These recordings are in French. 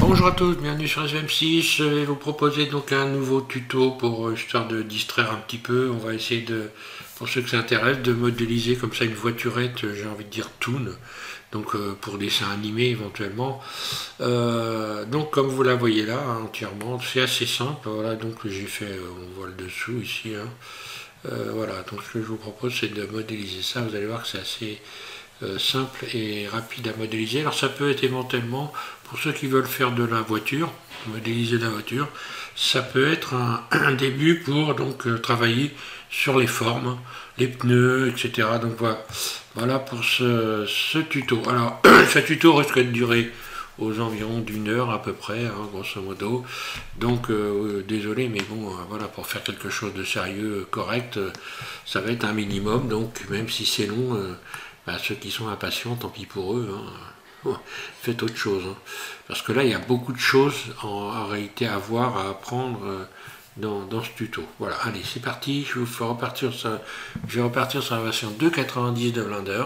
Bonjour à tous, bienvenue sur SM6. Je vais vous proposer donc un nouveau tuto pour histoire de distraire un petit peu. On va essayer de, pour ceux que ça intéresse, de modéliser comme ça une voiturette, j'ai envie de dire toon, donc pour dessin animé éventuellement. Donc comme vous la voyez là, hein, entièrement, c'est assez simple. Voilà, donc j'ai fait, on voit le dessous ici. Hein. Voilà, donc ce que je vous propose c'est de modéliser ça. Vous allez voir que c'est assez simple et rapide à modéliser. Alors ça peut être éventuellement, pour ceux qui veulent faire de la voiture, modéliser la voiture, ça peut être un début pour donc travailler sur les formes, les pneus, etc. Donc voilà pour ce tuto. Alors ce tuto risque de durer aux environs d'une heure à peu près, hein, grosso modo. Donc désolé, mais bon, voilà, pour faire quelque chose de sérieux, correct, ça va être un minimum. Donc même si c'est long, ceux qui sont impatients, tant pis pour eux. Hein. Faites autre chose. Hein. Parce que là, il y a beaucoup de choses en réalité à voir, à apprendre dans ce tuto. Voilà, allez, c'est parti. Je vais repartir sur la version 2.90 de Blender.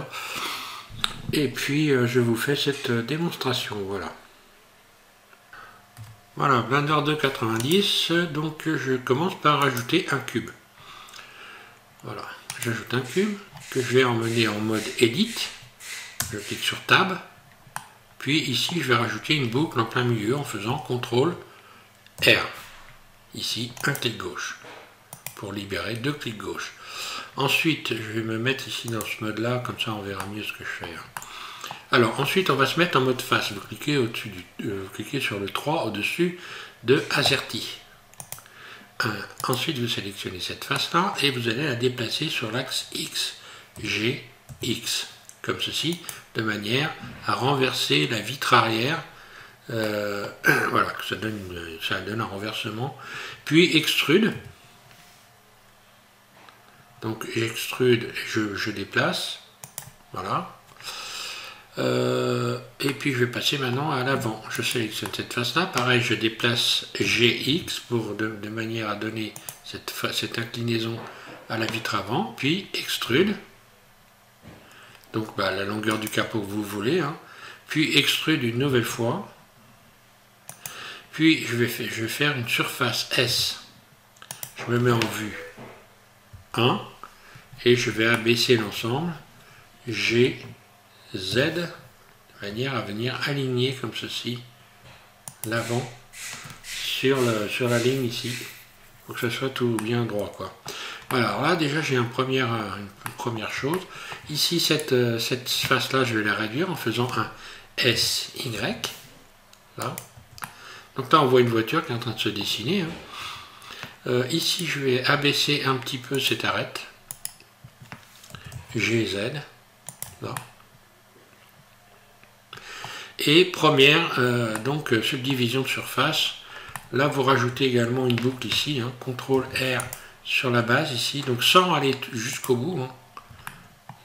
Et puis, je vous fais cette démonstration. Voilà. Voilà, Blender 2.90. Donc, je commence par ajouter un cube. Voilà, j'ajoute un cube que je vais emmener en mode Edit. Je clique sur Tab. Puis ici, je vais rajouter une boucle en plein milieu en faisant CTRL R. Ici, un clic gauche pour libérer deux clics gauche. Ensuite, je vais me mettre ici dans ce mode-là, comme ça on verra mieux ce que je fais. Alors, ensuite, on va se mettre en mode face. Vous cliquez, cliquez sur le 3 au-dessus de AZERTY. Ensuite, vous sélectionnez cette face-là et vous allez la déplacer sur l'axe X, G, X, comme ceci, de manière à renverser la vitre arrière. Voilà, que ça donne un renversement. Puis extrude. Donc j'extrude, je déplace. Voilà. Et puis je vais passer maintenant à l'avant. Je sélectionne cette face-là. Pareil, je déplace GX de manière à donner cette inclinaison à la vitre avant. Puis extrude. Donc la longueur du capot que vous voulez. Hein. Puis extrude une nouvelle fois. Puis je vais faire une surface S. Je me mets en vue 1 et je vais abaisser l'ensemble G, Z, de manière à venir aligner comme ceci l'avant sur la ligne ici, pour que ça soit tout bien droit, quoi. Voilà, alors là déjà j'ai une première chose. Ici cette face là, je vais la réduire en faisant un SY, là. Donc là on voit une voiture qui est en train de se dessiner. Hein. Ici je vais abaisser un petit peu cette arête. GZ, là. Et première, donc subdivision de surface. Là vous rajoutez également une boucle ici, hein, CTRL R sur la base ici, donc sans aller jusqu'au bout. Hein,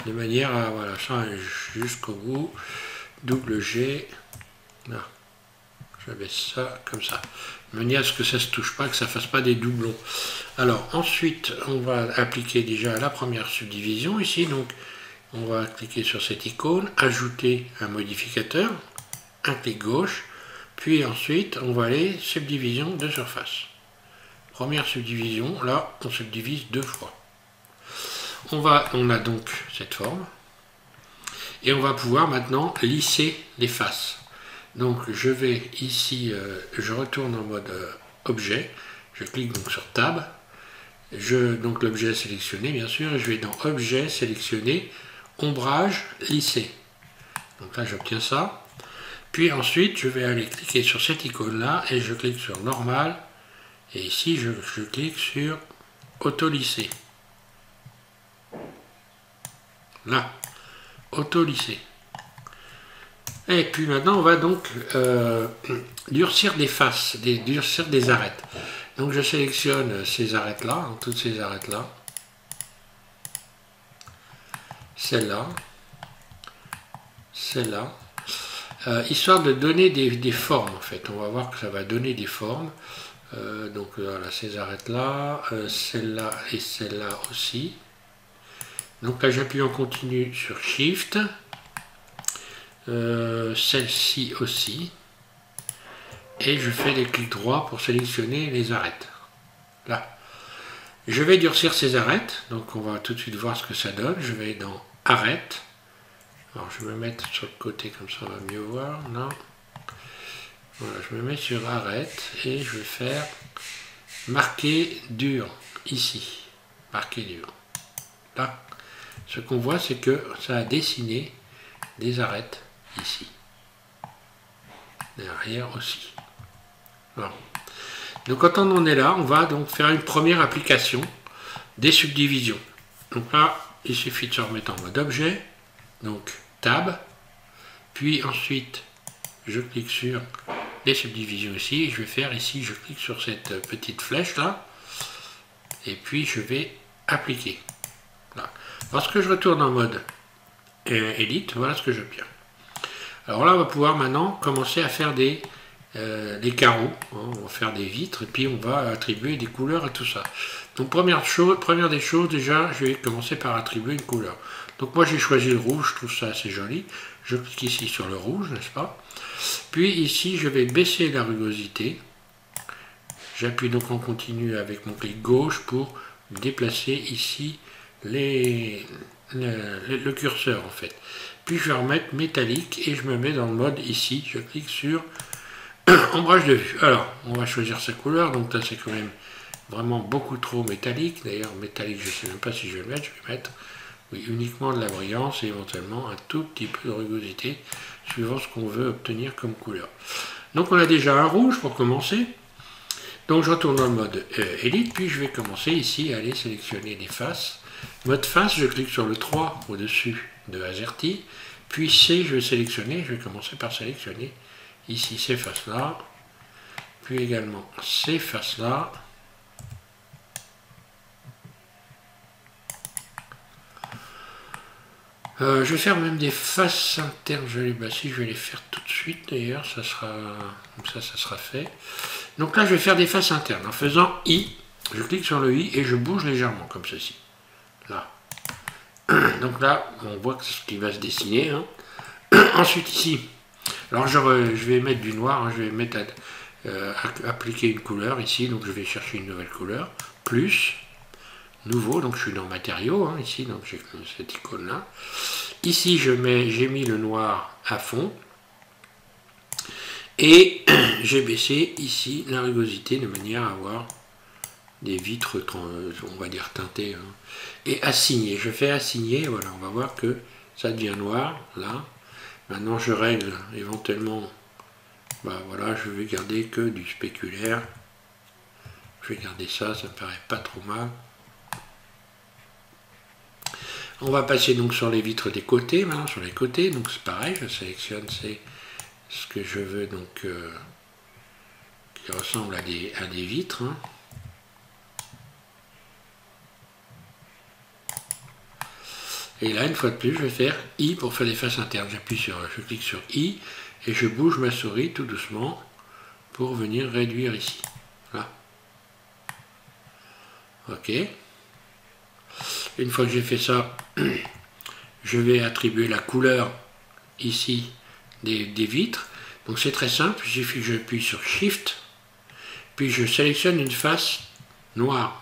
de manière à, voilà, sans aller jusqu'au bout. Double G, là. J'abaisse ça comme ça. De manière à ce que ça ne se touche pas, que ça ne fasse pas des doublons. Alors ensuite, on va appliquer déjà la première subdivision ici. Donc on va cliquer sur cette icône, ajouter un modificateur, un clic gauche, puis ensuite on va aller subdivision de surface. Première subdivision, là on subdivise deux fois. On a donc cette forme, et on va pouvoir maintenant lisser les faces. Donc je vais ici, je retourne en mode objet, je clique donc sur Tab, donc l'objet est sélectionné bien sûr, et je vais dans objet, sélectionner, ombrage, lisser. Donc là j'obtiens ça, puis ensuite je vais aller cliquer sur cette icône là, et je clique sur normal, et ici je clique sur auto lisser. Là, auto lisser. Et puis maintenant, on va donc durcir des faces, durcir des arêtes. Donc je sélectionne ces arêtes-là, hein, toutes ces arêtes-là. Celle-là. Celle-là. Histoire de donner des formes, en fait. On va voir que ça va donner des formes. Donc voilà, ces arêtes-là, celle-là et celle-là aussi. Donc là, j'appuie en continu sur Shift. Celle-ci aussi. et je fais des clics droits pour sélectionner les arêtes. Là. Je vais durcir ces arêtes, donc on va tout de suite voir ce que ça donne. Je vais dans arêtes. Alors je vais me mettre sur le côté comme ça on va mieux voir. Non. Voilà, je me mets sur arête et je vais faire marquer dur ici. Marquer dur. Là. Ce qu'on voit c'est que ça a dessiné des arêtes ici. Derrière aussi. Voilà. Donc quand on en est là, on va donc faire une première application des subdivisions. Donc là, il suffit de se remettre en mode objet, donc tab, puis ensuite je clique sur les subdivisions ici, je vais faire ici, je clique sur cette petite flèche là, et puis je vais appliquer. Là. Lorsque je retourne en mode Edit, voilà ce que j'obtiens. Alors là, on va pouvoir maintenant commencer à faire des carreaux, hein, on va faire des vitres et puis on va attribuer des couleurs à tout ça. Donc première des choses, déjà je vais commencer par attribuer une couleur. Donc moi j'ai choisi le rouge, je trouve ça assez joli. Je clique ici sur le rouge, n'est-ce pas? Puis ici je vais baisser la rugosité. J'appuie donc en continu avec mon clic gauche pour déplacer ici le curseur en fait. Puis je vais remettre métallique et je me mets dans le mode ici, je clique sur ombrage de vue. Alors, on va choisir sa couleur, donc là c'est quand même vraiment beaucoup trop métallique. D'ailleurs, métallique, je ne sais même pas si je vais le mettre, je vais mettre oui, uniquement de la brillance et éventuellement un tout petit peu de rugosité, suivant ce qu'on veut obtenir comme couleur. Donc on a déjà un rouge pour commencer. Donc je retourne dans le mode Elite, puis je vais commencer ici à aller sélectionner les faces. Mode face, je clique sur le 3 au-dessus de AZERTY, puis C, je vais sélectionner, je vais commencer par sélectionner ici ces faces-là, puis également ces faces-là. Je vais faire même des faces internes, je vais les faire tout de suite d'ailleurs, ça sera fait. Donc là je vais faire des faces internes en faisant I, je clique sur le I et je bouge légèrement comme ceci. Là. Donc là on voit ce qui va se dessiner. Hein. Ensuite ici, alors je vais mettre du noir, hein, je vais mettre appliquer une couleur ici, donc je vais chercher une nouvelle couleur, plus, nouveau, donc je suis dans matériaux, hein, ici, donc j'ai cette icône là. Ici j'ai mis le noir à fond, et j'ai baissé ici la rugosité de manière à avoir des vitres, on va dire teintées, hein, et assigner, je fais assigner, voilà, on va voir que ça devient noir, là. Maintenant je règle éventuellement, bah voilà, je vais garder que du spéculaire. Je vais garder ça, ça me paraît pas trop mal. On va passer donc sur les vitres des côtés, maintenant sur les côtés, donc c'est pareil, je sélectionne ce que je veux, donc qui ressemble à des vitres. Hein. Et là, une fois de plus, je vais faire I pour faire les faces internes. Je clique sur I et je bouge ma souris tout doucement pour venir réduire ici. Là. Ok. Une fois que j'ai fait ça, je vais attribuer la couleur ici des vitres. Donc c'est très simple, il suffit que j'appuie sur Shift, puis je sélectionne une face noire.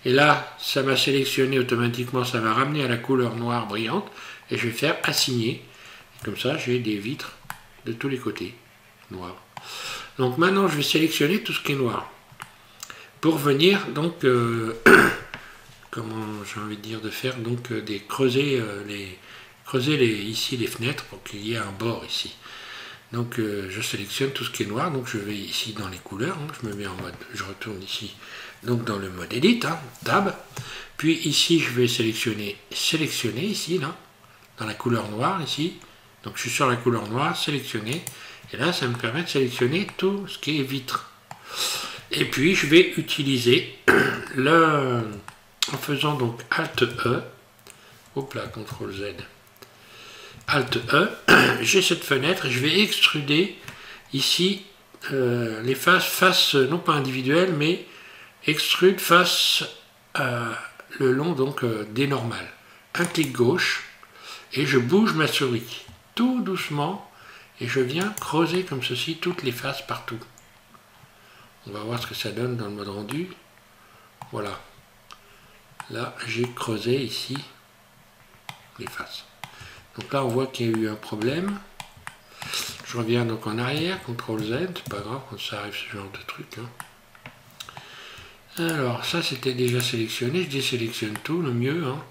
Et là, ça m'a sélectionné automatiquement, ça va ramener à la couleur noire brillante, et je vais faire assigner. Comme ça, j'ai des vitres de tous les côtés, noirs. Donc maintenant, je vais sélectionner tout ce qui est noir. Pour venir, donc, comment j'ai envie de dire, de faire, donc, creuser ici les fenêtres pour qu'il y ait un bord ici. Donc, je sélectionne tout ce qui est noir, donc je vais ici dans les couleurs, hein, je me mets en mode, je retourne ici. Donc dans le mode Edit, hein, Tab, puis ici je vais sélectionner ici, là, dans la couleur noire, ici, donc je suis sur la couleur noire, sélectionner, et là ça me permet de sélectionner tout ce qui est vitre. Et puis je vais utiliser en faisant donc Alt E, hop là, CTRL Z, Alt E, j'ai cette fenêtre et je vais extruder ici les faces, non pas individuelles, mais extrude face le long donc des normales. Un clic gauche et je bouge ma souris tout doucement et je viens creuser comme ceci toutes les faces partout. On va voir ce que ça donne dans le mode rendu. Voilà. Là, j'ai creusé ici les faces. Donc là, on voit qu'il y a eu un problème. Je reviens donc en arrière, CTRL Z, c'est pas grave quand ça arrive ce genre de truc. Hein. Alors, ça c'était déjà sélectionné, je désélectionne tout, le mieux. Hein.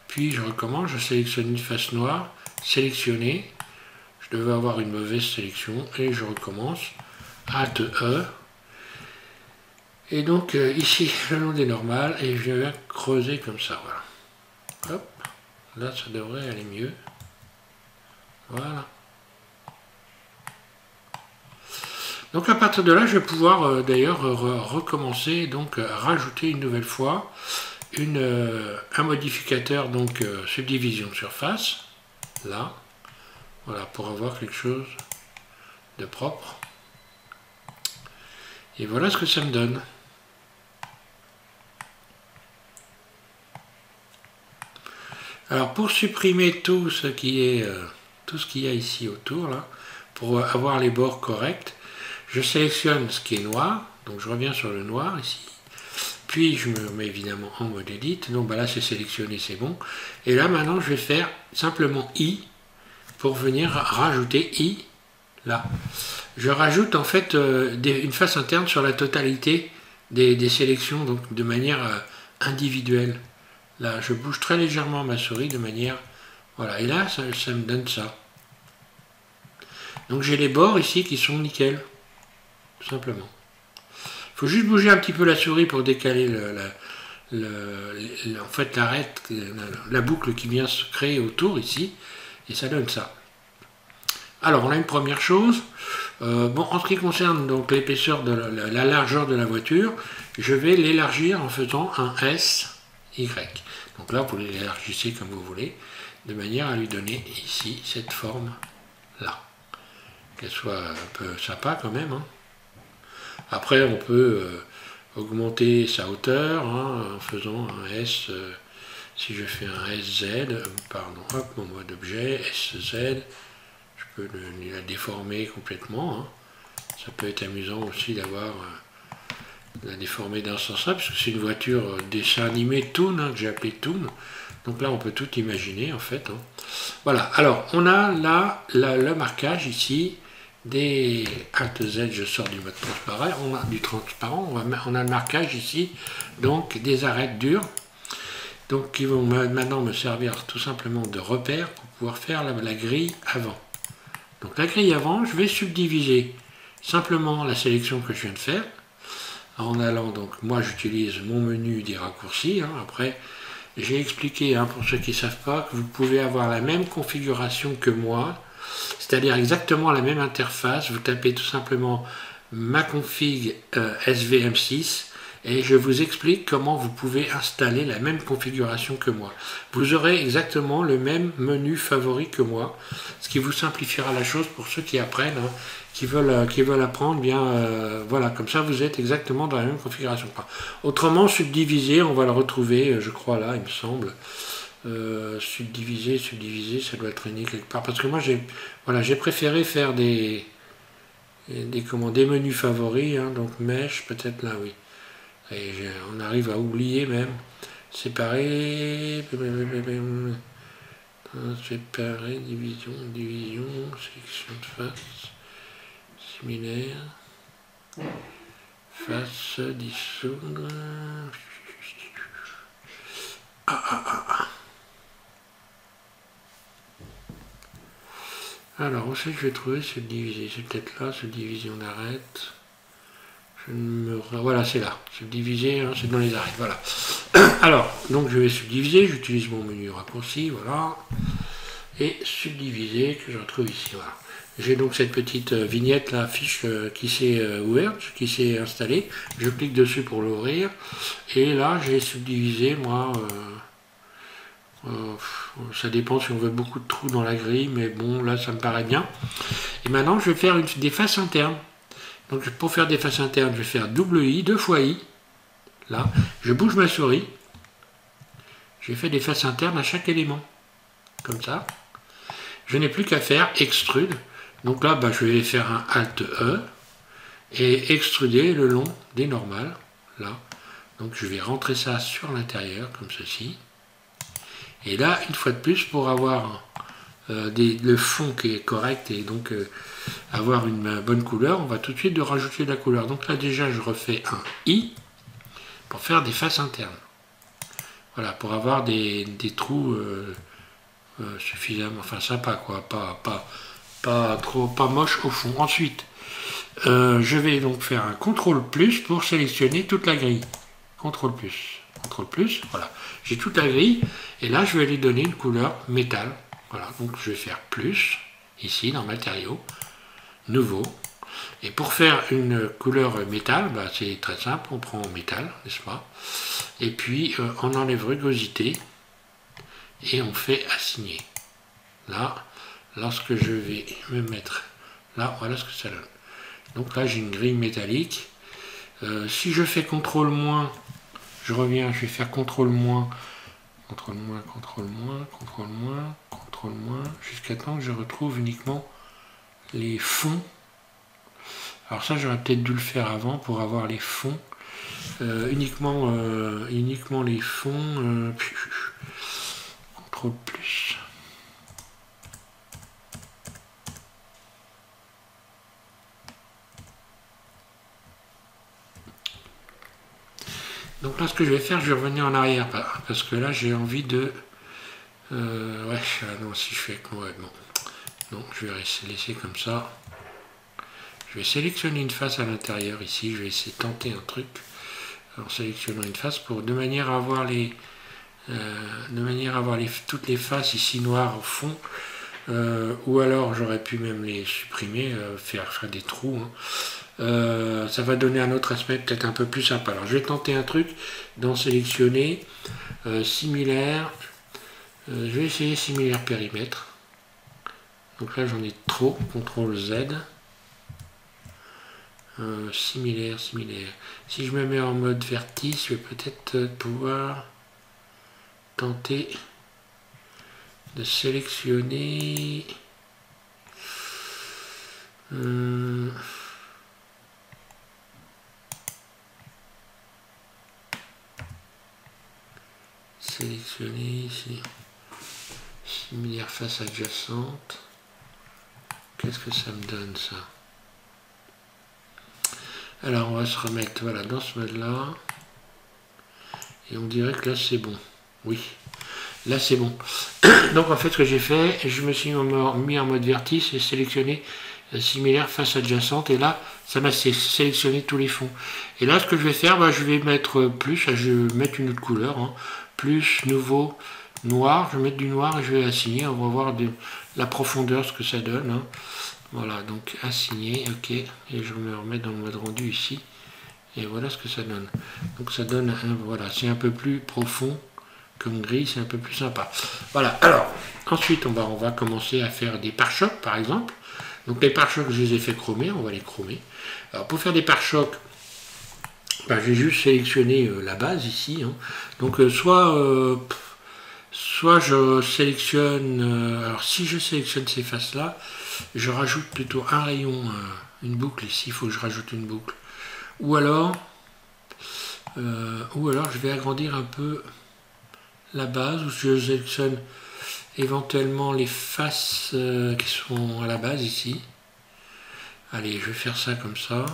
Puis je recommence, je sélectionne une face noire, sélectionner. Je devais avoir une mauvaise sélection et je recommence. Alt E. Et donc ici, le long des normales, et je viens creuser comme ça, voilà. Hop, là ça devrait aller mieux. Voilà. Donc à partir de là, je vais pouvoir d'ailleurs recommencer, donc rajouter une nouvelle fois un modificateur, donc subdivision de surface, là, voilà, pour avoir quelque chose de propre. Et voilà ce que ça me donne. Alors pour supprimer tout ce qui est tout ce qu'il y a ici autour, là, pour avoir les bords corrects, je sélectionne ce qui est noir, donc je reviens sur le noir ici, puis je me mets évidemment en mode edit, donc bah là c'est sélectionné, c'est bon, et là maintenant je vais faire simplement I, pour venir rajouter I, là. Je rajoute en fait une face interne sur la totalité des sélections, donc de manière individuelle. Là, je bouge très légèrement ma souris de manière... Voilà, et là, ça me donne ça. Donc j'ai les bords ici qui sont nickel, tout simplement. Il faut juste bouger un petit peu la souris pour décaler en fait la boucle qui vient se créer autour ici, et ça donne ça. Alors on a une première chose. Bon, en ce qui concerne donc l'épaisseur de la largeur de la voiture, je vais l'élargir en faisant un SY. Donc là, vous l'élargissez comme vous voulez, de manière à lui donner ici cette forme-là. Qu'elle soit un peu sympa quand même. Hein. Après, on peut augmenter sa hauteur hein, en faisant un S. Si je fais un SZ, pardon, hop, mon mode objet, SZ, je peux la déformer complètement. Hein. Ça peut être amusant aussi d'avoir la déformer dans ce sens-là, puisque c'est une voiture dessin animé Toon, hein, que j'ai appelé Toon. Donc là, on peut tout imaginer, en fait. Hein. Voilà, alors, on a là le marquage ici des Alt Z, je sors du mode transparent, on a le marquage ici, donc des arêtes dures, donc qui vont maintenant me servir tout simplement de repère pour pouvoir faire la grille avant. Donc la grille avant, je vais subdiviser simplement la sélection que je viens de faire, en allant, donc moi j'utilise mon menu des raccourcis, hein, après j'ai expliqué, hein, pour ceux qui ne savent pas, que vous pouvez avoir la même configuration que moi, c'est-à-dire exactement la même interface, vous tapez tout simplement ma config SVM6 et je vous explique comment vous pouvez installer la même configuration que moi. Vous aurez exactement le même menu favori que moi, ce qui vous simplifiera la chose pour ceux qui apprennent, hein, qui veulent apprendre, bien voilà, comme ça vous êtes exactement dans la même configuration. Autrement, subdiviser, on va le retrouver, je crois là, il me semble. Subdiviser, ça doit traîner quelque part. Parce que moi, j'ai préféré faire des menus favoris, hein, donc mèche, peut-être là, oui. Et on arrive à oublier même. Séparer, division, sélection de face, similaire, face, dissoudre. Alors, où c'est que je vais trouver subdiviser? C'est peut-être là, subdivision d'arête. Voilà, c'est là. Subdiviser, hein, c'est dans les arêtes. Voilà. Alors, donc je vais subdiviser. J'utilise mon menu raccourci. Voilà. Et subdiviser, que je retrouve ici. Voilà. J'ai donc cette petite vignette, la fiche qui s'est ouverte, qui s'est installée. Je clique dessus pour l'ouvrir. Et là, j'ai subdivisé, moi... ça dépend si on veut beaucoup de trous dans la grille, mais bon, là, ça me paraît bien. Et maintenant, je vais faire des faces internes. Donc, pour faire des faces internes, je vais faire double I, 2 fois I. Là, je bouge ma souris. J'ai fait des faces internes à chaque élément. Comme ça. Je n'ai plus qu'à faire extrude. Donc là, bah, je vais faire un Alt E. et extruder le long des normales, là. Donc je vais rentrer ça sur l'intérieur, comme ceci. Et là, une fois de plus, pour avoir le fond qui est correct et donc avoir une bonne couleur, on va tout de suite de rajouter de la couleur. Donc là déjà, je refais un I pour faire des faces internes. Voilà, pour avoir des trous suffisamment, enfin sympa quoi, pas moche au fond. Ensuite, je vais donc faire un CTRL+ pour sélectionner toute la grille. CTRL+, voilà. J'ai toute la grille, et là je vais lui donner une couleur métal. Voilà, donc je vais faire plus, ici dans matériaux, nouveau. Et pour faire une couleur métal, bah, c'est très simple, on prend métal, n'est-ce pas? Et puis on enlève rugosité, et on fait assigner. Là, lorsque je vais me mettre là, voilà ce que ça donne. Donc là j'ai une grille métallique. Si je fais CTRL-, je reviens, je vais faire CTRL-, CTRL-, jusqu'à temps que je retrouve uniquement les fonds. Alors ça j'aurais peut-être dû le faire avant pour avoir les fonds. Uniquement les fonds. CTRL+. Donc là, ce que je vais faire, je vais revenir en arrière, parce que là, j'ai envie de... ouais, non, si je fais... Ouais, bon. Donc, je vais laisser comme ça. Je vais sélectionner une face à l'intérieur, ici. Je vais essayer de tenter un truc en sélectionnant une face, de manière à avoir toutes les faces ici noires au fond. Ou alors, j'aurais pu même les supprimer, faire des trous, hein. Ça va donner un autre aspect peut-être un peu plus sympa. Alors je vais tenter un truc dans sélectionner similaire. Je vais essayer similaire périmètre. Donc là j'en ai trop. CTRL Z. Similaire. Si je me mets en mode vertice, je vais peut-être pouvoir tenter de sélectionner. Sélectionner ici, similaire face adjacente. Qu'est-ce que ça me donne ça? Alors on va se remettre voilà, dans ce mode là, et on dirait que là c'est bon. Oui, là c'est bon. Donc en fait ce que j'ai fait, je me suis mis en mode vertice et sélectionné similaire face adjacente, et là ça m'a sélectionné tous les fonds. Et là ce que je vais faire, bah, je vais mettre plus, je vais mettre une autre couleur, hein. Plus, nouveau, noir, je vais mettre du noir et je vais assigner, on va voir la profondeur, ce que ça donne, hein. Voilà, donc assigner, ok, et je me remets dans le mode rendu ici, et voilà ce que ça donne. Donc ça donne, voilà, c'est un peu plus profond comme gris, c'est un peu plus sympa. Voilà, alors, ensuite on va commencer à faire des pare-chocs par exemple. Donc les pare-chocs, je les ai fait chromer, on va les chromer. Alors pour faire des pare-chocs, ben, j'ai juste sélectionné la base ici, hein. Donc soit je sélectionne, alors si je sélectionne ces faces là, je rajoute plutôt un rayon, une boucle ici, il faut que je rajoute une boucle, ou alors je vais agrandir un peu la base, ou je sélectionne éventuellement les faces qui sont à la base ici. Allez, je vais faire ça comme ça.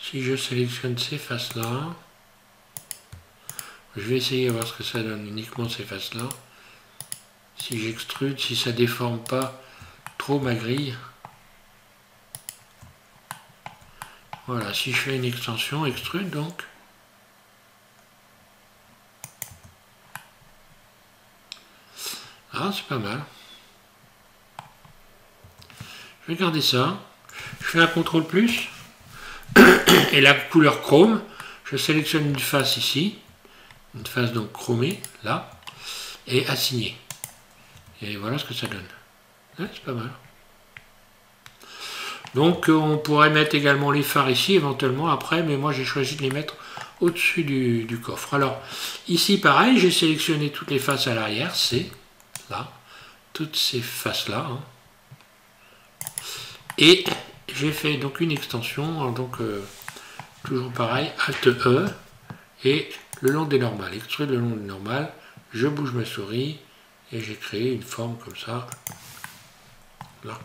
Si je sélectionne ces faces là, je vais essayer de voir ce que ça donne, uniquement ces faces là. Si j'extrude, si ça déforme pas trop ma grille. Voilà, si je fais une extension, extrude donc. Ah, c'est pas mal. Je vais garder ça. Je fais un CTRL+. Et la couleur chrome, je sélectionne une face ici. Une face donc chromée, là. Et assigner. Et voilà ce que ça donne. Ouais, c'est pas mal. Donc on pourrait mettre également les phares ici, éventuellement après. Mais moi j'ai choisi de les mettre au-dessus du coffre. Alors, ici pareil, j'ai sélectionné toutes les faces à l'arrière. C'est là. Toutes ces faces-là. Hein. Et j'ai fait donc une extension, donc toujours pareil, Alt E, et le long des normales, extrude le long des normales, je bouge ma souris, et j'ai créé une forme comme ça, là.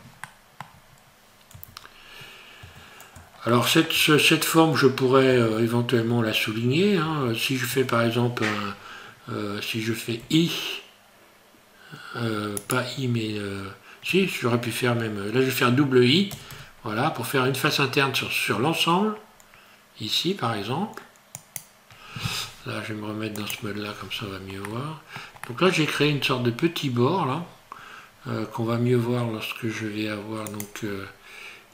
Alors cette forme, je pourrais éventuellement la souligner, hein. Si je fais par exemple, si je fais I, pas I mais si, j'aurais pu faire même, là je vais faire double I, voilà, pour faire une face interne sur l'ensemble, ici par exemple. Là je vais me remettre dans ce mode là, comme ça on va mieux voir. Donc là j'ai créé une sorte de petit bord là, qu'on va mieux voir lorsque je vais avoir donc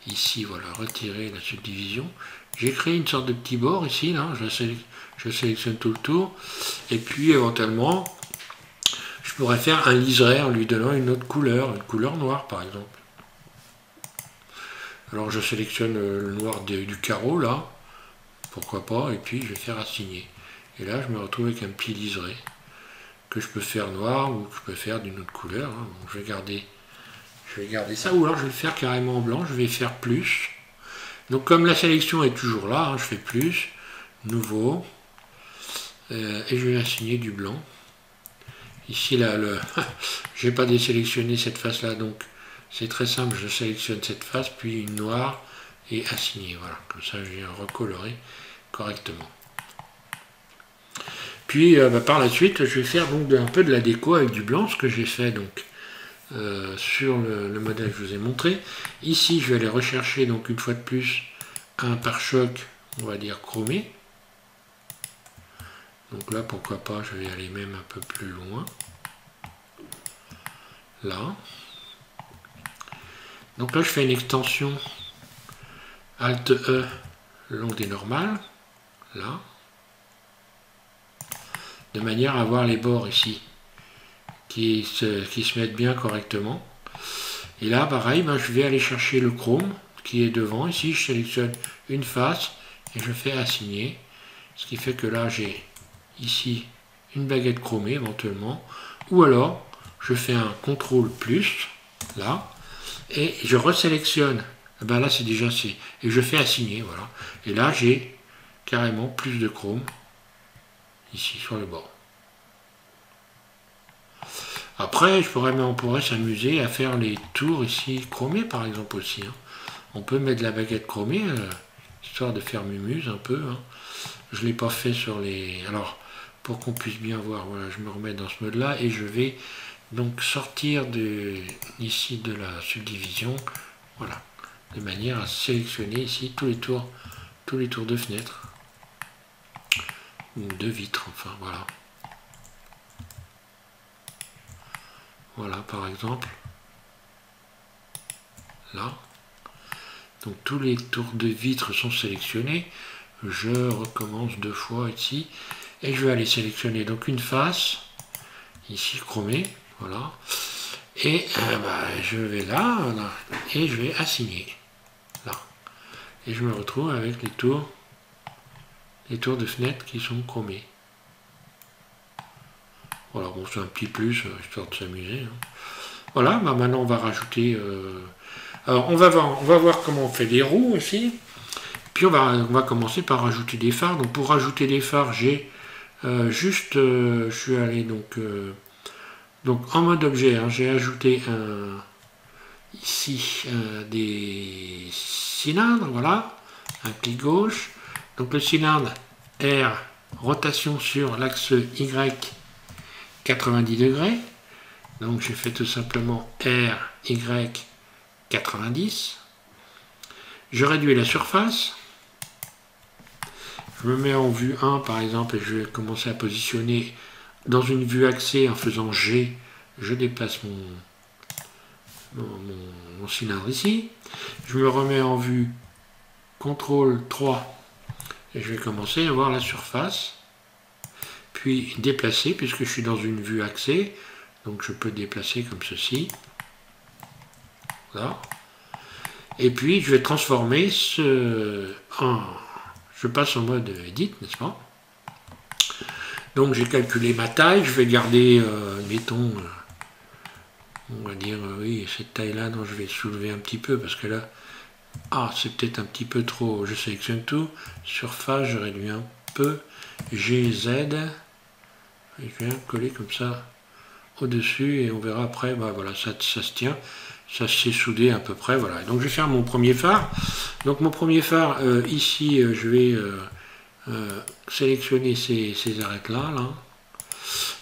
ici, voilà, retirer la subdivision. J'ai créé une sorte de petit bord ici, là, je sélectionne tout le tour, et puis éventuellement, je pourrais faire un liseré en lui donnant une autre couleur, une couleur noire par exemple. Alors je sélectionne le noir du carreau, là, pourquoi pas, et puis je vais faire assigner. Et là, je me retrouve avec un petit liseré, que je peux faire noir, ou que je peux faire d'une autre couleur, hein. Donc, je vais garder ça, ou alors je vais le faire carrément en blanc, je vais faire plus. Donc comme la sélection est toujours là, hein, je fais plus, nouveau, et je vais assigner du blanc. Ici, là, je n'ai pas désélectionné cette face-là, donc c'est très simple, je sélectionne cette face, puis une noire, et assigner, voilà, comme ça je viens recolorer correctement. Puis par la suite, je vais faire donc un peu de la déco avec du blanc, ce que j'ai fait donc sur le modèle que je vous ai montré. Ici, je vais aller rechercher donc une fois de plus un pare-choc, on va dire chromé. Donc là, pourquoi pas, je vais aller même un peu plus loin. Là. Donc là, je fais une extension Alt E le long des normales. Là. De manière à avoir les bords ici qui se mettent bien correctement. Et là, pareil, je vais aller chercher le chrome qui est devant. Ici, je sélectionne une face et je fais assigner. Ce qui fait que là, j'ai ici une baguette chromée éventuellement. Ou alors, je fais un CTRL plus, là, et je resélectionne. Ben là, c'est déjà C. Et je fais assigner, voilà. Et là, j'ai carrément plus de chrome ici sur le bord. Après, on pourrait s'amuser à faire les tours ici chromés par exemple aussi. Hein. On peut mettre de la baguette chromée, histoire de faire mumuse un peu. Hein. Je ne l'ai pas fait sur les... Alors, pour qu'on puisse bien voir, voilà, je me remets dans ce mode-là et je vais donc sortir ici de la subdivision, voilà, de manière à sélectionner ici tous les tours de fenêtre, ou de vitres, enfin voilà. Voilà, par exemple, là. Donc tous les tours de vitres sont sélectionnés. Je recommence deux fois ici. Et je vais aller sélectionner donc une face, ici chromée, voilà. Et je vais là, et je vais assigner, là. Et je me retrouve avec les tours de fenêtre qui sont chromés. Voilà, bon, c'est un petit plus, histoire de s'amuser. Hein. Voilà, maintenant on va rajouter... alors on va voir comment on fait les roues aussi. Puis on va commencer par rajouter des phares. Donc pour rajouter des phares, j'ai je suis allé donc en mode objet, hein, j'ai ajouté ici des cylindres, voilà, un clic gauche. Donc le cylindre R, rotation sur l'axe Y, 90 degrés. Donc j'ai fait tout simplement R, Y, 90. Je réduis la surface. Je me mets en vue 1 par exemple et je vais commencer à positionner dans une vue axée en faisant G. Je déplace mon cylindre ici. Je me remets en vue CTRL 3 et je vais commencer à voir la surface. Puis déplacer puisque je suis dans une vue axée. Donc je peux déplacer comme ceci. Voilà. Et puis je vais transformer je passe en mode edit, n'est-ce pas? Donc j'ai calculé ma taille, je vais garder, mettons, On va dire, oui, cette taille-là, non, je vais soulever un petit peu, parce que là, c'est peut-être un petit peu trop. Je sélectionne tout. Surface, je réduis un peu. GZ. Et je viens coller comme ça au-dessus, et on verra après, voilà, ça se tient. Ça s'est soudé à peu près, voilà. Donc je vais faire mon premier phare. Donc mon premier phare, ici, je vais sélectionner ces arêtes-là. Là.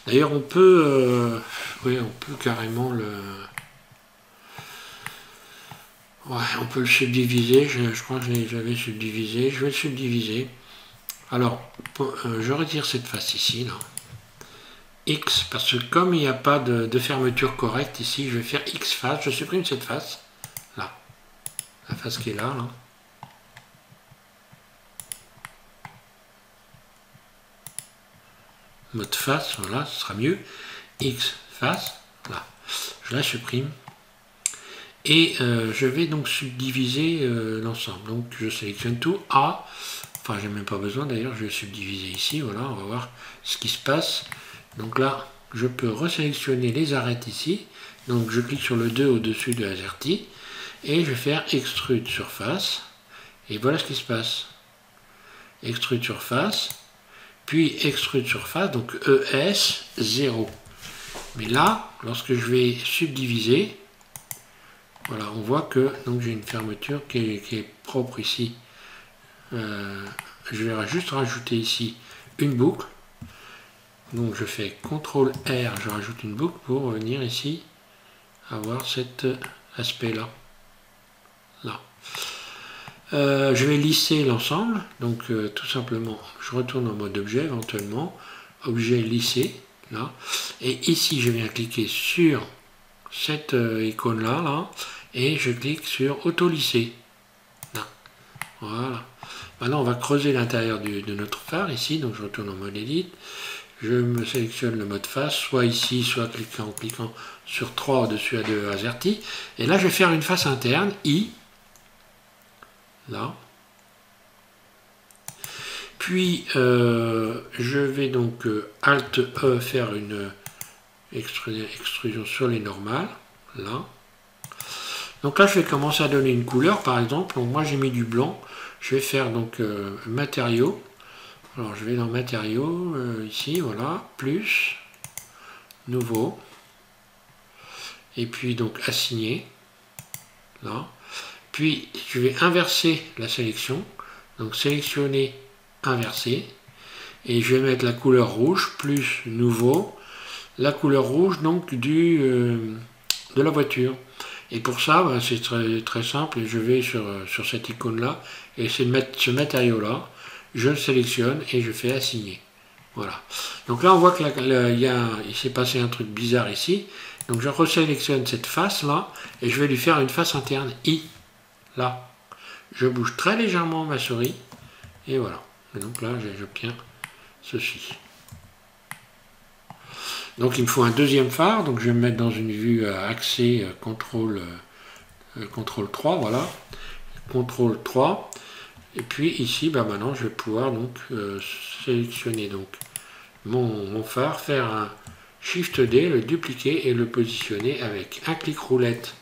D'ailleurs, on peut carrément le... Ouais, on peut le subdiviser, je crois que j'avais subdivisé, je vais le subdiviser. Alors, je retire cette face ici, là. X, parce que comme il n'y a pas de fermeture correcte ici, je vais faire X face, je supprime cette face, là. La face qui est là. Mode face, voilà, ce sera mieux. X face, là. Je la supprime. Et je vais donc subdiviser l'ensemble. Donc je sélectionne tout. A, enfin j'ai même pas besoin d'ailleurs, je vais subdiviser ici, voilà, on va voir ce qui se passe. Donc là, je peux resélectionner les arêtes ici. Donc je clique sur le 2 au-dessus de AZERTY. Et je vais faire extrude surface. Et voilà ce qui se passe. Extrude surface. Puis extrude surface, donc ES 0. Mais là, lorsque je vais subdiviser, voilà, on voit que j'ai une fermeture qui est propre ici. Je vais juste rajouter ici une boucle. Donc je fais CTRL R, je rajoute une boucle pour venir ici avoir cet aspect-là. Là. Je vais lisser l'ensemble. Donc tout simplement, je retourne en mode objet éventuellement. Objet lissé. Là. Et ici, je viens cliquer sur cette icône-là. Là, et je clique sur auto-lisser. Voilà. Maintenant, on va creuser l'intérieur de notre phare ici. Donc, je retourne en mode Edit. Je me sélectionne le mode face, soit ici, soit en cliquant sur 3 au-dessus de AZERTY. Et là, je vais faire une face interne, I. Là. Puis, je vais donc Alt E faire une extrusion sur les normales. Là. Donc là, je vais commencer à donner une couleur, par exemple. Donc moi, j'ai mis du blanc. Je vais faire donc matériaux. Alors, je vais dans matériaux, ici, voilà, plus, nouveau. Et puis, donc, assigner. Là. Puis, je vais inverser la sélection. Donc, sélectionner, inverser. Et je vais mettre la couleur rouge, plus, nouveau. La couleur rouge, donc, de la voiture. Et pour ça, c'est très simple. Je vais sur cette icône-là et c'est de mettre ce matériau-là. Je le sélectionne et je fais assigner. Voilà. Donc là, on voit qu'il s'est passé un truc bizarre ici. Donc je resélectionne cette face-là et je vais lui faire une face interne I. Là. Je bouge très légèrement ma souris et voilà. Et donc là, j'obtiens ceci. Donc il me faut un deuxième phare, donc je vais me mettre dans une vue axée CTRL 3, voilà, CTRL 3, et puis ici, maintenant je vais pouvoir donc sélectionner donc mon phare, faire un Shift D, le dupliquer et le positionner avec un clic roulette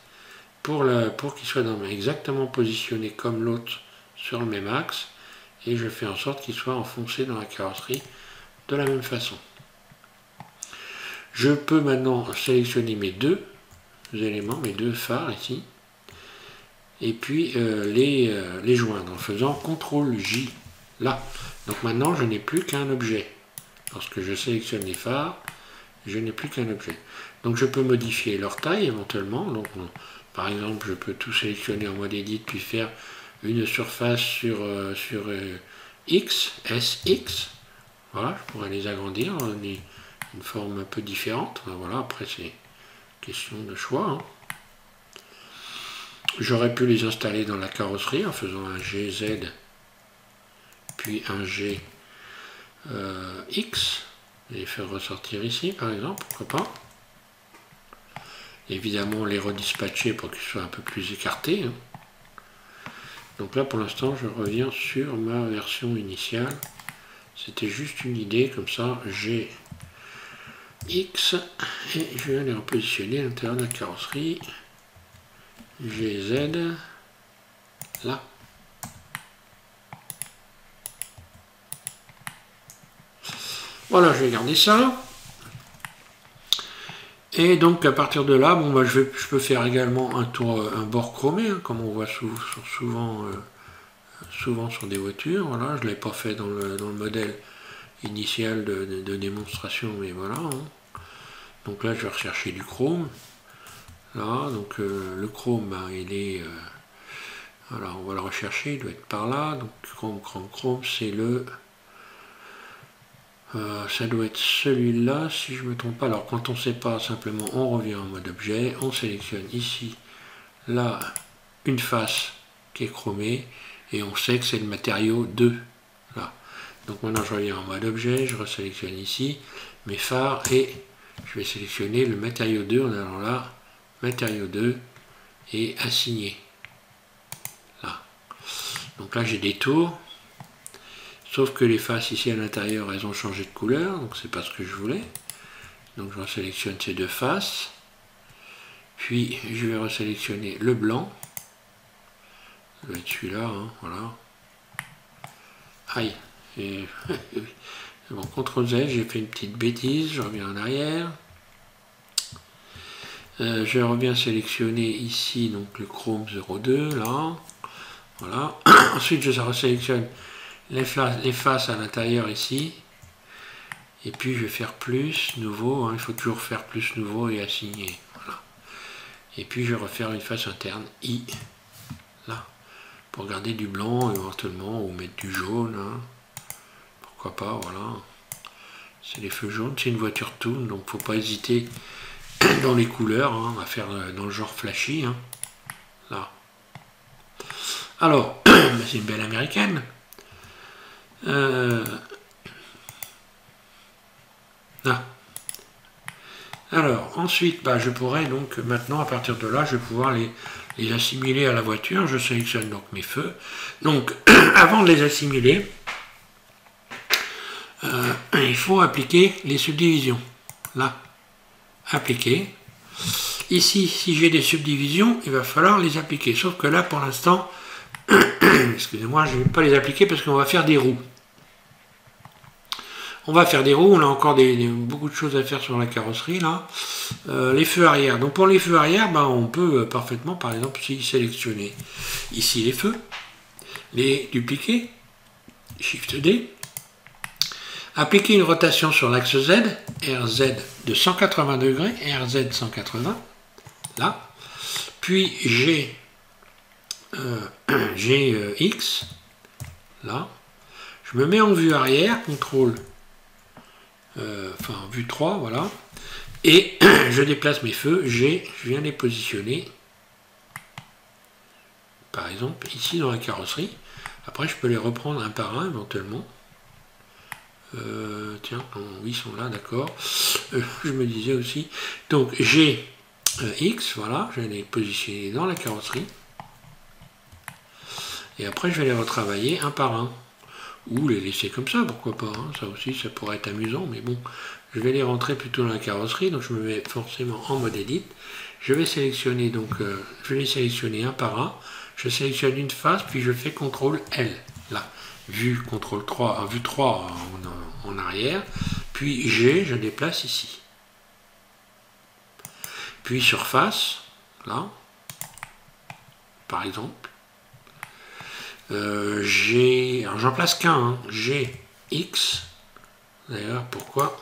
pour qu'il soit exactement positionné comme l'autre sur le même axe, et je fais en sorte qu'il soit enfoncé dans la carrosserie de la même façon. Je peux maintenant sélectionner mes deux éléments, mes deux phares ici, et puis les joindre en faisant CTRL J, là. Donc maintenant, je n'ai plus qu'un objet. Lorsque je sélectionne les phares, je n'ai plus qu'un objet. Donc je peux modifier leur taille éventuellement. Donc, par exemple, je peux tout sélectionner en mode Edit, puis faire une surface sur X, SX. Voilà, je pourrais les agrandir. Une forme un peu différente. Voilà, après c'est question de choix. Hein. J'aurais pu les installer dans la carrosserie en faisant un GZ puis un GX et les faire ressortir ici par exemple, pourquoi pas. Évidemment les redispatcher pour qu'ils soient un peu plus écartés. Hein. Donc là pour l'instant je reviens sur ma version initiale. C'était juste une idée, comme ça j'ai X, et je viens les repositionner à l'intérieur de la carrosserie. GZ, là. Voilà, je vais garder ça. Et donc à partir de là, bon, bah, je peux faire également un bord chromé, hein, comme on voit souvent sur des voitures. Voilà, je ne l'ai pas fait dans le modèle initial de démonstration, mais voilà. Hein. Donc là, je vais rechercher du chrome. Là, donc le chrome, bah, il est... voilà, on va le rechercher, il doit être par là. Donc chrome, c'est le... ça doit être celui-là, si je ne me trompe pas. Alors, quand on ne sait pas, simplement, on revient en mode objet. On sélectionne ici, là, une face qui est chromée. Et on sait que c'est le matériau 2. Là. Donc maintenant, je reviens en mode objet. Je resélectionne ici mes phares. Et je vais sélectionner le matériau 2 en allant là. Matériau 2. Et assigner. Là. Donc là, j'ai des tours. Sauf que les faces ici à l'intérieur, elles ont changé de couleur, donc c'est pas ce que je voulais. Donc je resélectionne ces deux faces. Puis je vais resélectionner le blanc. Ça doit être celui-là, hein, voilà. Aïe. Et bon, CTRL Z, j'ai fait une petite bêtise, je reviens en arrière. Je reviens sélectionner ici donc le chrome 02, là. Voilà. Ensuite je resélectionne les faces à l'intérieur ici, et puis je vais faire plus, nouveau, hein, il faut toujours faire plus, nouveau et assigner, voilà. Et puis je vais refaire une face interne I, là, pour garder du blanc éventuellement, ou mettre du jaune, hein. Pourquoi pas, voilà. C'est les feux jaunes, c'est une voiture toon, donc faut pas hésiter dans les couleurs, hein, à faire dans le genre flashy, hein. Là. Alors, c'est une belle américaine. Là. Alors, ensuite, bah, je pourrais donc, maintenant, à partir de là, je vais pouvoir les assimiler à la voiture. Je sélectionne donc mes feux. Donc, avant de les assimiler, il faut appliquer les subdivisions. Là, appliquer. Ici, si j'ai des subdivisions, il va falloir les appliquer. Sauf que là, pour l'instant, excusez-moi, je ne vais pas les appliquer parce qu'on va faire des roues. On va faire des roues, on a encore beaucoup de choses à faire sur la carrosserie là. Les feux arrière. Donc pour les feux arrière, bah, on peut parfaitement, par exemple, sélectionner ici les feux, les dupliquer, Shift D, appliquer une rotation sur l'axe Z, RZ de 180 degrés, RZ 180, là, puis X, là, je me mets en vue arrière, contrôle, enfin vue 3, voilà, et je déplace mes feux, je viens les positionner, par exemple, ici dans la carrosserie. Après, je peux les reprendre un par un, éventuellement. Tiens, oui, ils sont là, d'accord. Je me disais aussi, donc X, voilà, je vais les positionner dans la carrosserie. Et après, je vais les retravailler un par un. Ou les laisser comme ça, pourquoi pas, hein. Ça aussi, ça pourrait être amusant, mais bon, je vais les rentrer plutôt dans la carrosserie, donc je me mets forcément en mode edit. Je vais sélectionner, donc, je vais les sélectionner un par un, je sélectionne une face, puis je fais CTRL L, là, vue CTRL 3, vue 3 en arrière, puis je déplace ici. Puis surface, là, par exemple, alors j'en place qu'un, hein, GX, d'ailleurs, pourquoi?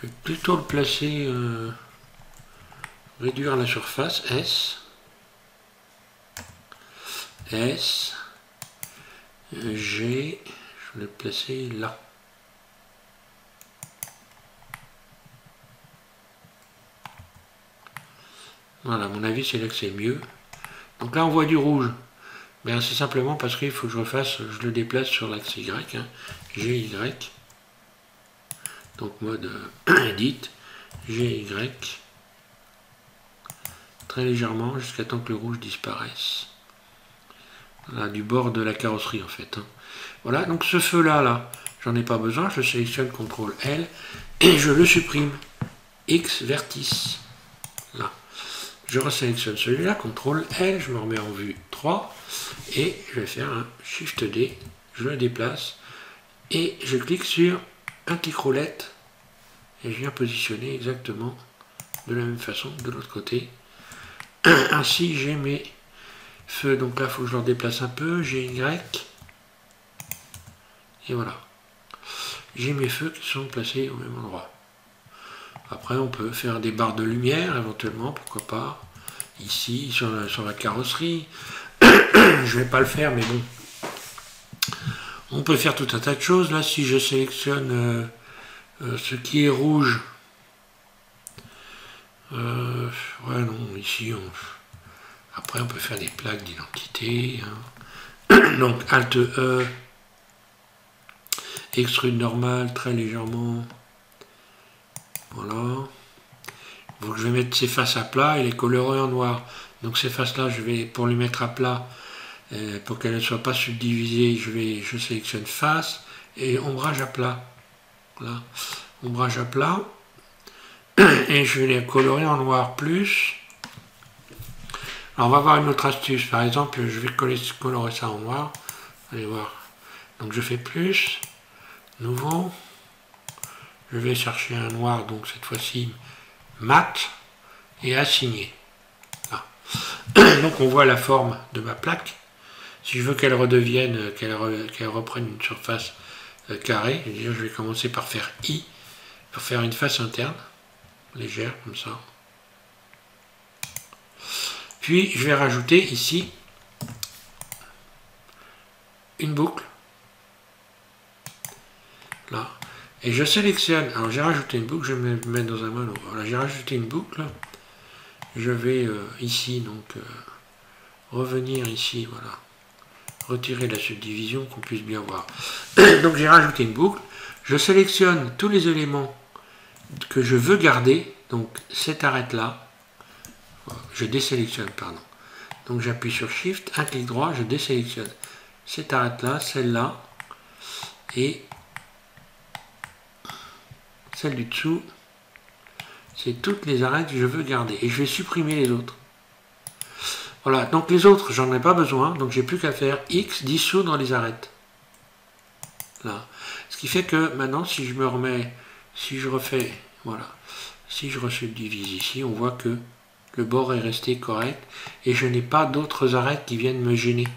Je vais plutôt le placer, réduire la surface, S, G, je vais le placer là. Voilà, à mon avis, c'est là que c'est mieux. Donc là, on voit du rouge. Ben, c'est simplement parce qu'il faut que je le déplace sur l'axe Y, hein, GY. donc mode Edit, GY, très légèrement jusqu'à temps que le rouge disparaisse. Voilà, du bord de la carrosserie en fait. Hein. Voilà, donc ce feu-là, là, j'en ai pas besoin, je sélectionne CTRL L et je le supprime. X vertice. Là. Je resélectionne celui-là, CTRL L, je me remets en vue 3 et je vais faire un Shift D, je le déplace et je clique sur un clic roulette et je viens positionner exactement de la même façon de l'autre côté. Ainsi j'ai mes feux, donc là il faut que je leur déplace un peu, GY et voilà. J'ai mes feux qui sont placés au même endroit. Après on peut faire des barres de lumière éventuellement, pourquoi pas, ici sur la carrosserie. Je vais pas le faire mais bon. On peut faire tout un tas de choses. Là si je sélectionne ce qui est rouge, ouais non, ici après on peut faire des plaques d'identité. Hein. Donc Alt E, extrude normal très légèrement. Voilà. Donc je vais mettre ces faces à plat et les colorer en noir. Donc ces faces là, je vais, pour les mettre à plat, pour qu'elles ne soient pas subdivisées, je sélectionne face et ombrage à plat. Voilà. Ombrage à plat. Et je vais les colorer en noir plus. Alors on va voir une autre astuce. Par exemple, je vais colorer ça en noir. Allez voir. Donc je fais plus. Nouveau. Je vais chercher un noir, donc cette fois-ci mat et assigné. Là. Donc on voit la forme de ma plaque. Si je veux qu'elle redevienne, qu'elle reprenne une surface carrée, je vais commencer par faire I, pour faire une face interne, légère comme ça. Puis je vais rajouter ici une boucle. Là. Et je sélectionne, alors j'ai rajouté une boucle, je vais me mettre dans un mode, voilà, j'ai rajouté une boucle, je vais ici, donc revenir ici, voilà, retirer la subdivision, qu'on puisse bien voir. Donc j'ai rajouté une boucle, je sélectionne tous les éléments que je veux garder, donc cette arête là, je désélectionne, pardon. Donc j'appuie sur Shift, un clic droit, je désélectionne cette arête là, celle-là, et celle du dessous, c'est toutes les arêtes que je veux garder. Et je vais supprimer les autres. Voilà, donc les autres, j'en ai pas besoin, donc j'ai plus qu'à faire X, dissoudre les arêtes. Là. Ce qui fait que maintenant, si je me remets, si je refais, voilà, si je resubdivise ici, on voit que le bord est resté correct et je n'ai pas d'autres arêtes qui viennent me gêner.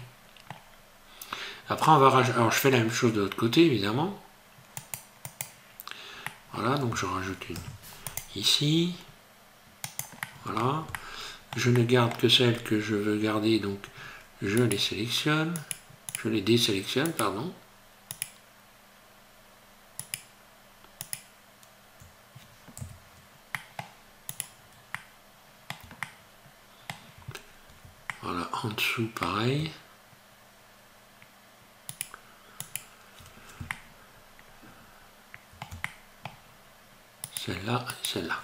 Après, on va rajouter, alors je fais la même chose de l'autre côté, évidemment. Voilà, donc je rajoute une ici. Voilà. Je ne garde que celles que je veux garder, donc je les sélectionne. Je les désélectionne, pardon. Voilà, en dessous, pareil. Celle-là et celle-là.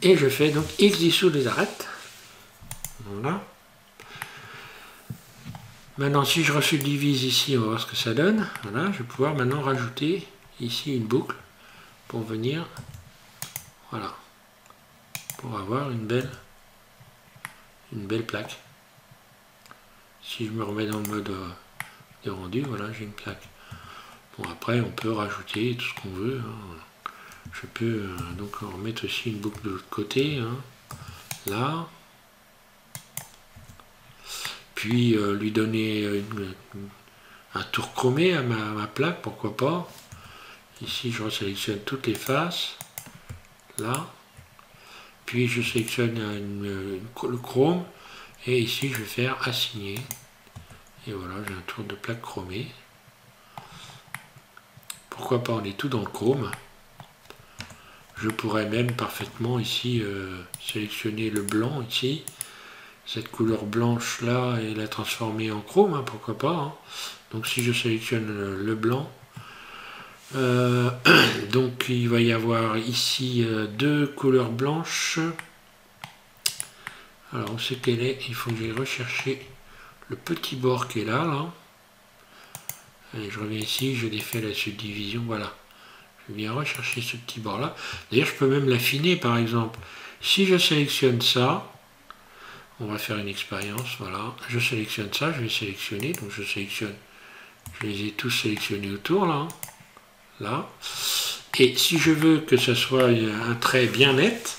Et je fais donc X dissous les arêtes. Voilà. Maintenant, si je resubdivise ici, on va voir ce que ça donne. Voilà, je vais pouvoir maintenant rajouter ici une boucle pour venir, voilà, pour avoir une belle plaque. Si je me remets dans le mode de rendu, voilà, j'ai une plaque. Bon, après, on peut rajouter tout ce qu'on veut. Hein. Je peux donc remettre aussi une boucle de l'autre côté, hein, là. Puis lui donner un tour chromé à ma plaque, pourquoi pas. Ici, je resélectionne toutes les faces, là. Puis je sélectionne le chrome, et ici, je vais faire assigner. Et voilà, j'ai un tour de plaque chromée. Pourquoi pas, on est tout dans le chrome. Je pourrais même parfaitement ici sélectionner le blanc ici, cette couleur blanche là, et la transformer en chrome, hein, pourquoi pas. Hein. Donc si je sélectionne le blanc, Donc il va y avoir ici deux couleurs blanches. Alors on sait qu'elle est, il faut que j'aille rechercher le petit bord qui est là. Allez, je reviens ici, je défais la subdivision, voilà. Je viens rechercher ce petit bord là. D'ailleurs je peux même l'affiner par exemple. Si je sélectionne ça, on va faire une expérience, voilà. Je sélectionne ça, je vais sélectionner, donc je sélectionne, je les ai tous sélectionnés autour là. Là. Et si je veux que ce soit un trait bien net,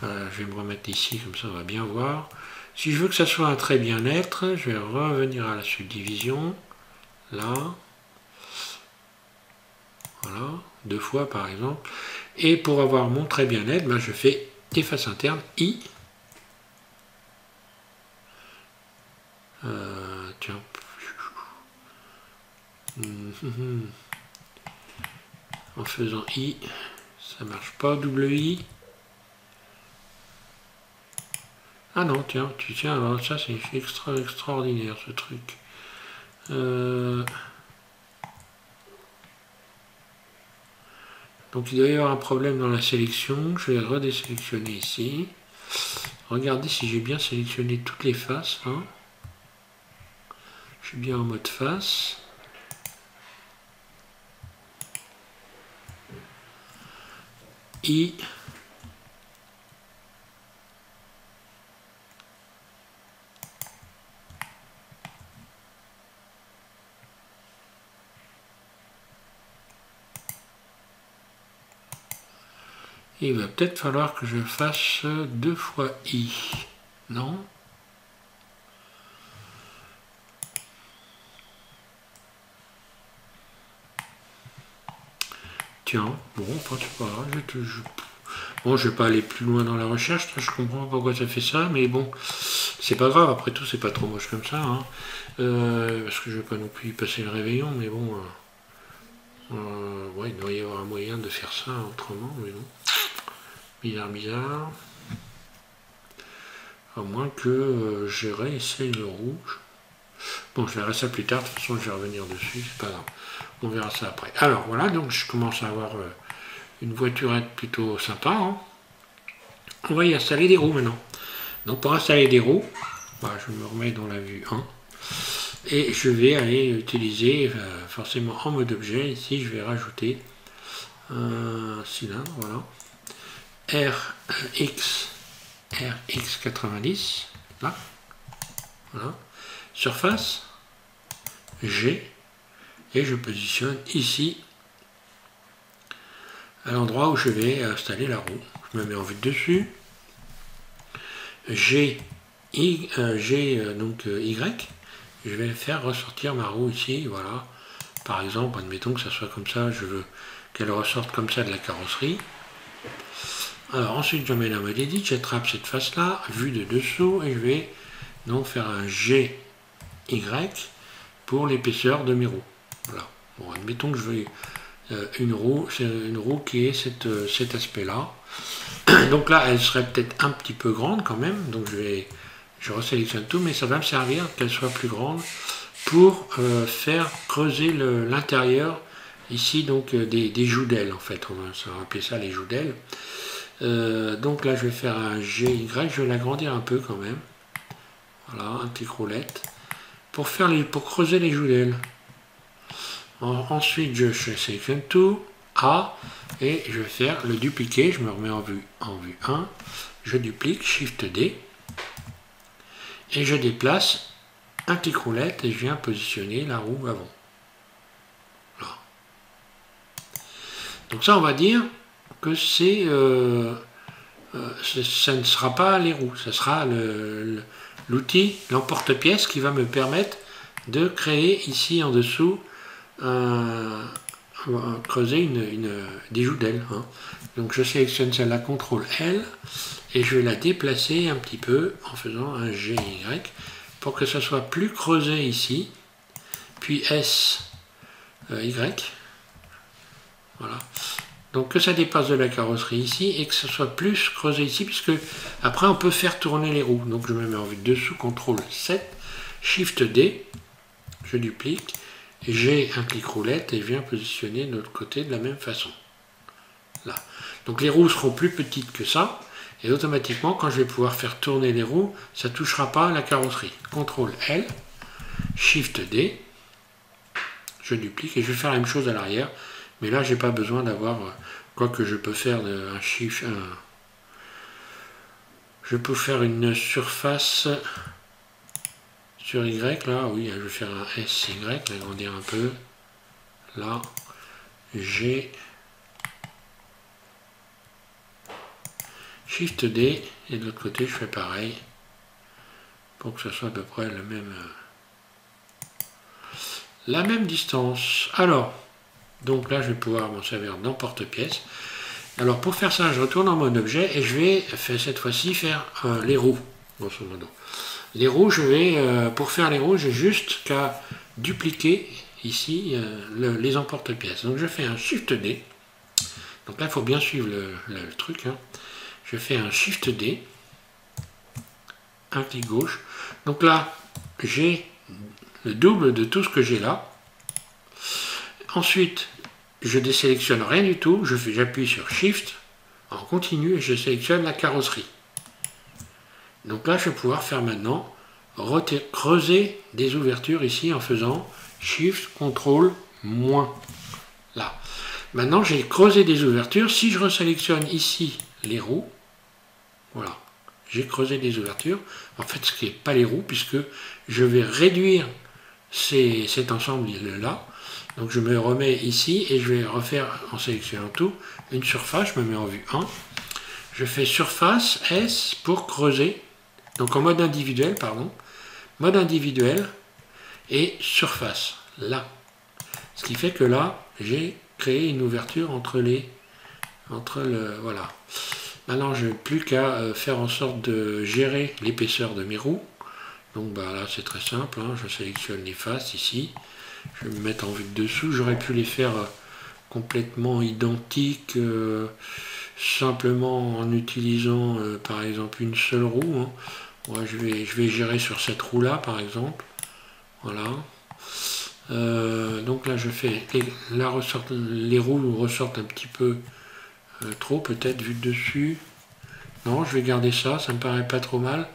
je vais me remettre ici, comme ça on va bien voir. Si je veux que ça soit un trait bien net, je vais revenir à la subdivision, là, voilà, deux fois par exemple. Et pour avoir mon trait bien net, je fais efface interne, I. Tiens. En faisant I, ça marche pas, double I. Ah non, tiens, alors ça c'est extraordinaire ce truc. Donc il doit y avoir un problème dans la sélection, je vais redésélectionner ici. Regardez si j'ai bien sélectionné toutes les faces. Hein. Je suis bien en mode face. I. Il va peut-être falloir que je fasse deux fois I. Non? Tiens, bon, c'est pas grave, bon, je vais pas aller plus loin dans la recherche, je comprends pas pourquoi ça fait ça, mais bon, c'est pas grave, après tout, c'est pas trop moche comme ça, hein. Parce que je vais pas non plus y passer le réveillon, mais bon, ouais, il doit y avoir un moyen de faire ça autrement, mais non. Bizarre. À moins que je réessaye le rouge. Bon, je verrai ça plus tard, de toute façon, je vais revenir dessus, c'est pas grave. On verra ça après. Alors voilà, donc je commence à avoir une voiturette plutôt sympa. Hein. On va y installer des roues maintenant. Donc pour installer des roues, je me remets dans la vue 1. Et je vais aller utiliser, forcément en mode objet, ici je vais rajouter un cylindre, voilà. RX90, là. Voilà. Surface, G. Et je positionne ici à l'endroit où je vais installer la roue. Je me mets en vue dessus. G, donc Y. Je vais faire ressortir ma roue ici. Voilà. Par exemple, admettons que ça soit comme ça. Je veux qu'elle ressorte comme ça de la carrosserie. Alors ensuite, je mets la mode edit. J'attrape cette face-là, vue de dessous. Et je vais donc faire un GY pour l'épaisseur de mes roues. Voilà. Bon, admettons que je veux une roue qui ait cet aspect-là. Donc là, elle serait peut-être un petit peu grande quand même. Donc je resélectionne tout, mais ça va me servir qu'elle soit plus grande pour faire creuser l'intérieur ici, donc des joues d'ailes en fait. On va appeler ça les joues d'ailes. Donc là, je vais faire un GY. Je vais l'agrandir un peu quand même. Voilà, un petit roulette pour creuser les joues d'ailes. Ensuite, je sélectionne tout, A, et je vais faire le dupliquer. Je me remets en vue 1, je duplique, Shift D, et je déplace un petit roulette et je viens positionner la roue avant. Voilà. Donc ça, on va dire que ça ne sera pas les roues, ça sera l'outil, l'emporte-pièce qui va me permettre de créer ici en dessous creuser des joues d'ailes. Hein. Donc je sélectionne celle-là, CTRL L, et je vais la déplacer un petit peu en faisant un GY pour que ça soit plus creusé ici, puis SY. Voilà. Donc que ça dépasse de la carrosserie ici et que ça soit plus creusé ici, puisque après on peut faire tourner les roues. Donc je me mets en vue dessous, CTRL 7, SHIFT D, je duplique. j'ai un clic roulette et je viens positionner de l'autre côté de la même façon. Là. Donc les roues seront plus petites que ça, et automatiquement, quand je vais pouvoir faire tourner les roues, ça ne touchera pas la carrosserie. CTRL L, SHIFT D, je duplique et je vais faire la même chose à l'arrière, mais là j'ai pas besoin d'avoir, quoique je peux faire un shift, je peux faire une surface sur Y, là, oui, je vais faire un SY, agrandir un peu, là, G, Shift D, et de l'autre côté je fais pareil, pour que ce soit à peu près la même distance. Alors, donc là je vais pouvoir m'en servir dans porte-pièce. Alors pour faire ça, je retourne en mode objet et je vais cette fois-ci faire les roues, grosso modo. Les roues, pour faire les roues, j'ai juste qu'à dupliquer ici les emporte-pièces. Donc je fais un Shift D. Donc là, il faut bien suivre le truc. Hein. Je fais un Shift D, un clic gauche. Donc là, j'ai le double de tout ce que j'ai là. Ensuite, je désélectionne rien du tout. J'appuie sur Shift en continu et je sélectionne la carrosserie. Donc là, je vais pouvoir faire maintenant creuser des ouvertures ici en faisant Shift, CTRL, moins. Là. Maintenant, j'ai creusé des ouvertures. Si je resélectionne ici les roues, voilà, j'ai creusé des ouvertures. En fait, ce qui n'est pas les roues, puisque je vais réduire cet ensemble-là. Donc je me remets ici et je vais refaire, en sélectionnant tout, une surface. Je me mets en vue 1. Je fais surface S pour creuser. Donc en mode individuel, pardon. Mode individuel et surface, là. Ce qui fait que là, j'ai créé une ouverture voilà. Maintenant, je n'ai plus qu'à faire en sorte de gérer l'épaisseur de mes roues. Donc bah, là, c'est très simple. Hein. Je sélectionne les faces ici. Je vais me mettre en vue de dessous. J'aurais pu les faire complètement identiques, simplement en utilisant, par exemple, une seule roue. Hein. Ouais, je vais gérer sur cette roue là par exemple, voilà. Donc là je fais, les roues ressortent un petit peu trop peut-être vu de dessus. Non, je vais garder ça, ça me paraît pas trop mal.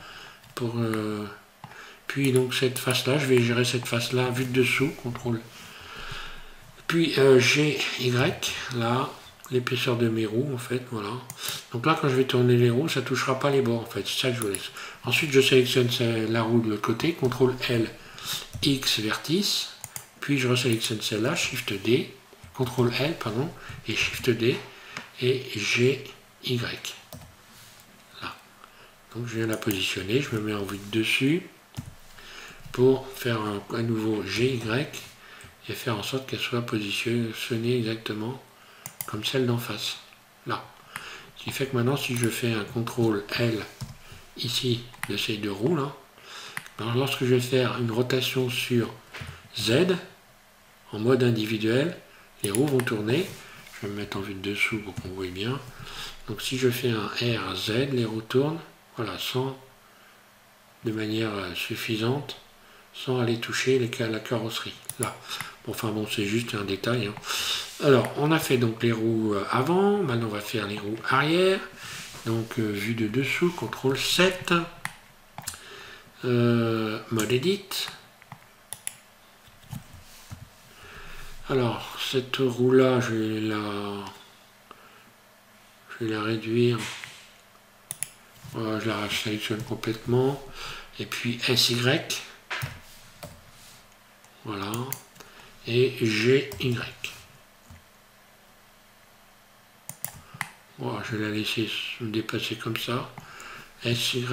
Puis donc cette face là, je vais gérer cette face là vue de dessous, CTRL. Puis GY, là, l'épaisseur de mes roues en fait, voilà. Donc là quand je vais tourner les roues, ça ne touchera pas les bords en fait, c'est ça que je vous laisse. Ensuite je sélectionne la roue de l'autre côté, CTRL L, X vertice, puis je resélectionne celle-là, Shift D, CTRL L, pardon, et Shift D, et GY. Là. Donc je viens la positionner, je me mets en vue de dessus pour faire à nouveau GY et faire en sorte qu'elle soit positionnée exactement comme celle d'en face, là. Ce qui fait que maintenant, si je fais un CTRL L ici de ces deux roues là, alors lorsque je vais faire une rotation sur Z en mode individuel, les roues vont tourner. Je vais me mettre en vue de dessous pour qu'on voit bien. Donc si je fais un R Z, les roues tournent, voilà, de manière suffisante, sans aller toucher la carrosserie. Là. Bon, enfin bon, c'est juste un détail. Hein. Alors, on a fait donc les roues avant, maintenant on va faire les roues arrière. Donc, vue de dessous, CTRL 7, mode Edit. Alors, cette roue-là, je vais la réduire. Voilà, je la sélectionne complètement. Et puis SY. Voilà. Et GY. Voilà, je vais la laisser se dépasser comme ça. SY.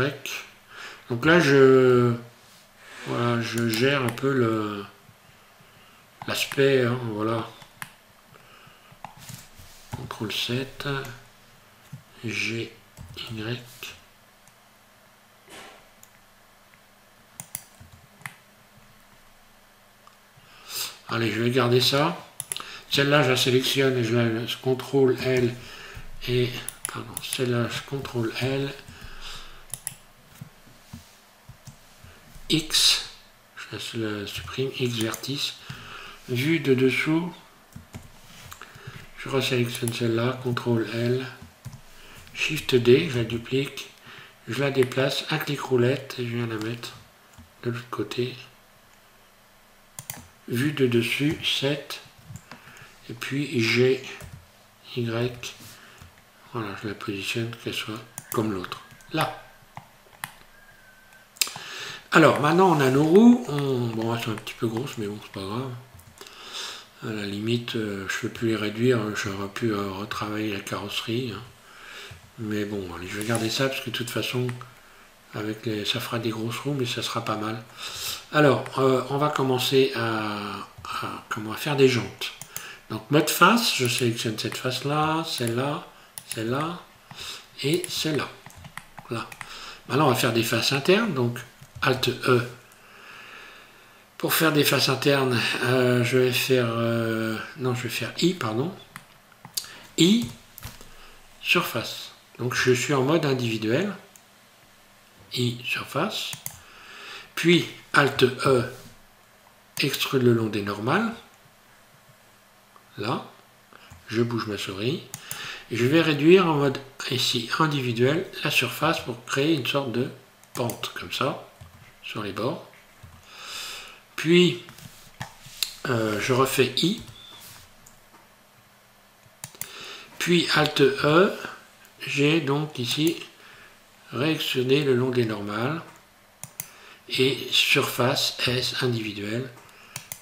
Donc là, voilà, je gère un peu l'aspect, hein, voilà. CTRL 7. GY. Allez, je vais garder ça. Celle-là, je la sélectionne et je la CTRL L et pardon, celle-là, je CTRL L X, je la supprime, X vertice. vue de dessous, je resélectionne celle-là, CTRL L, SHIFT D, je la duplique, je la déplace, un clic roulette et je viens la mettre de l'autre côté. Vue de dessus, 7, et puis G, Y, voilà, je la positionne qu'elle soit comme l'autre, là. Alors, maintenant on a nos roues, bon, elles sont un petit peu grosses, mais bon, c'est pas grave. À la limite, je ne peux plus les réduire, j'aurais pu retravailler la carrosserie. Hein. Mais bon, allez, je vais garder ça, parce que de toute façon, avec ça fera des grosses roues, mais ça sera pas mal. Alors, on va commencer à faire des jantes. Donc, mode face, je sélectionne cette face-là, celle-là, celle-là, et celle-là. Là. Maintenant, on va faire des faces internes, donc Alt E. Pour faire des faces internes, je vais faire I, pardon. I, surface. Donc je suis en mode individuel. I, surface. Puis Alt E, extrude le long des normales. Là, je bouge ma souris. Et je vais réduire en mode ici individuel la surface pour créer une sorte de pente comme ça sur les bords. Puis, je refais I, puis Alt E, j'ai donc ici réactionné le long des normales, et surface S individuelle,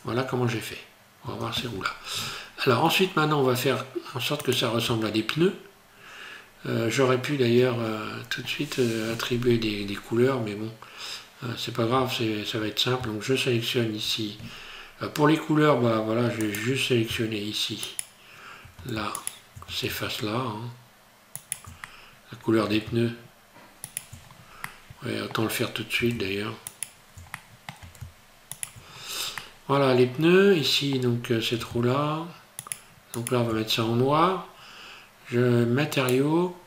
voilà comment j'ai fait. On va voir ces roues là. Alors ensuite, maintenant on va faire en sorte que ça ressemble à des pneus. J'aurais pu d'ailleurs tout de suite attribuer des couleurs, mais bon, c'est pas grave, ça va être simple. Donc je sélectionne ici. Pour les couleurs, bah voilà, je vais juste sélectionner ici, là, ces faces-là. Hein. La couleur des pneus. Ouais, autant le faire tout de suite d'ailleurs. Voilà les pneus, ici, donc cette roue-là. Donc là, on va mettre ça en noir. Matériaux,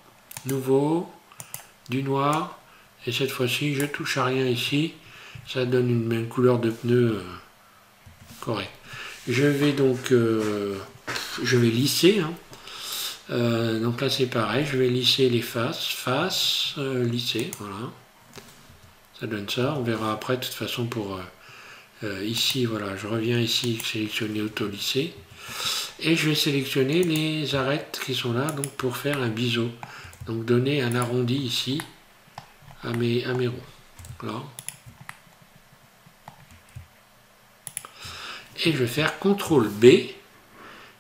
nouveau, du noir. Et cette fois-ci, je touche à rien ici. Ça donne une même couleur de pneu correcte. Je vais donc je vais lisser. Hein. Donc là, c'est pareil. Je vais lisser les faces. Lisser, voilà. Ça donne ça. On verra après, de toute façon, pour ici, voilà. Je reviens ici, sélectionner auto-lisser. Et je vais sélectionner les arêtes qui sont là, donc pour faire un biseau. Donc donner un arrondi ici à mes roues. Là. Et je vais faire CTRL B.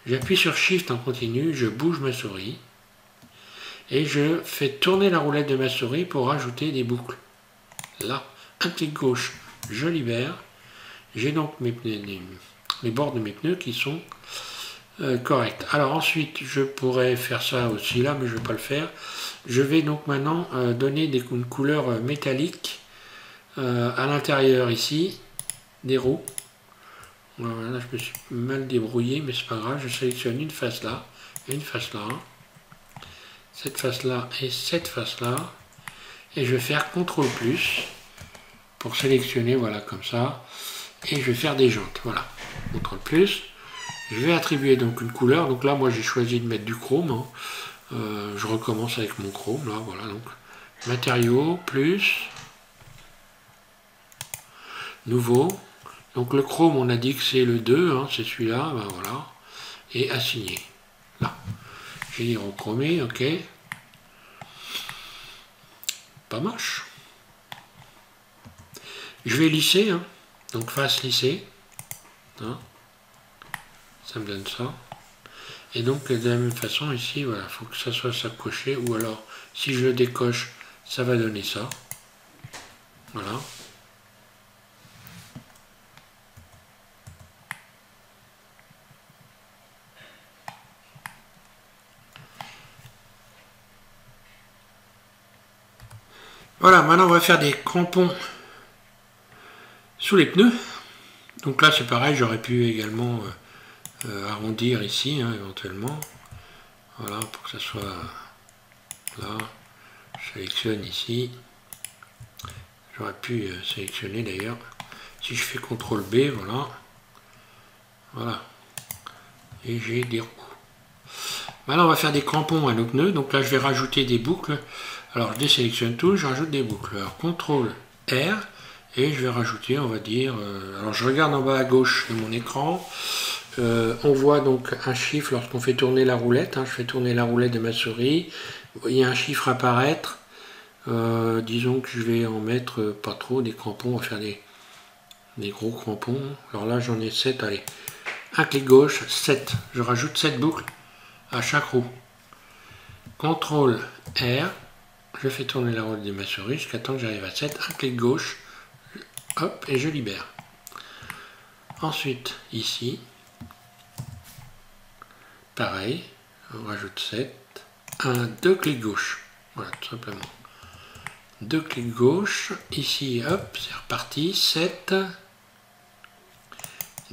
J'appuie sur Shift en continu, je bouge ma souris. Et je fais tourner la roulette de ma souris pour rajouter des boucles. Là, un clic gauche, je libère. J'ai donc les bords de mes pneus qui sont corrects. Alors ensuite, je pourrais faire ça aussi là, mais je ne vais pas le faire. Je vais donc maintenant donner une couleur métallique à l'intérieur ici des roues. Voilà, là je me suis mal débrouillé, mais c'est pas grave. Je sélectionne une face là et une face là. Cette face là et cette face là. Et je vais faire CTRL plus pour sélectionner, voilà, comme ça. Et je vais faire des jantes, voilà. CTRL plus. Je vais attribuer donc une couleur. Donc là, moi j'ai choisi de mettre du chrome. Hein. Je recommence avec mon chrome, là, voilà. Donc matériaux, plus, nouveau. Donc le chrome, on a dit que c'est le 2, hein, c'est celui-là, ben voilà. Et assigné. Là. J'ai dit rechromé, ok. Pas moche. Je vais lisser, hein. Donc face lissée. Hein. Ça me donne ça. Et donc de la même façon ici, voilà, il faut que ça soit coché, ou alors si je le décoche, ça va donner ça. Voilà. Voilà, maintenant on va faire des crampons sous les pneus. Donc là c'est pareil, j'aurais pu également arrondir ici, hein, éventuellement. Voilà, pour que ça soit là. Je sélectionne ici. J'aurais pu sélectionner d'ailleurs. Si je fais CTRL B, voilà. Voilà. Et j'ai des roues. Maintenant on va faire des crampons à nos pneus. Donc là je vais rajouter des boucles. Alors je désélectionne tout, je rajoute des boucles. Alors CTRL R et je vais rajouter, on va dire, alors je regarde en bas à gauche de mon écran. On voit donc un chiffre lorsqu'on fait tourner la roulette. Je fais tourner la roulette de ma souris. Vous voyez un chiffre apparaître. Disons que je vais en mettre pas trop, des crampons, on va faire des gros crampons. Alors là j'en ai 7, allez. Un clic gauche, 7. Je rajoute 7 boucles à chaque roue. CTRL R, je fais tourner la roulette de ma souris jusqu'à temps que j'arrive à 7. Un clic gauche, hop, et je libère. Ensuite, ici, pareil, on rajoute 7. Deux clics gauche. Voilà, tout simplement. Deux clics gauche. Ici, hop, c'est reparti. 7.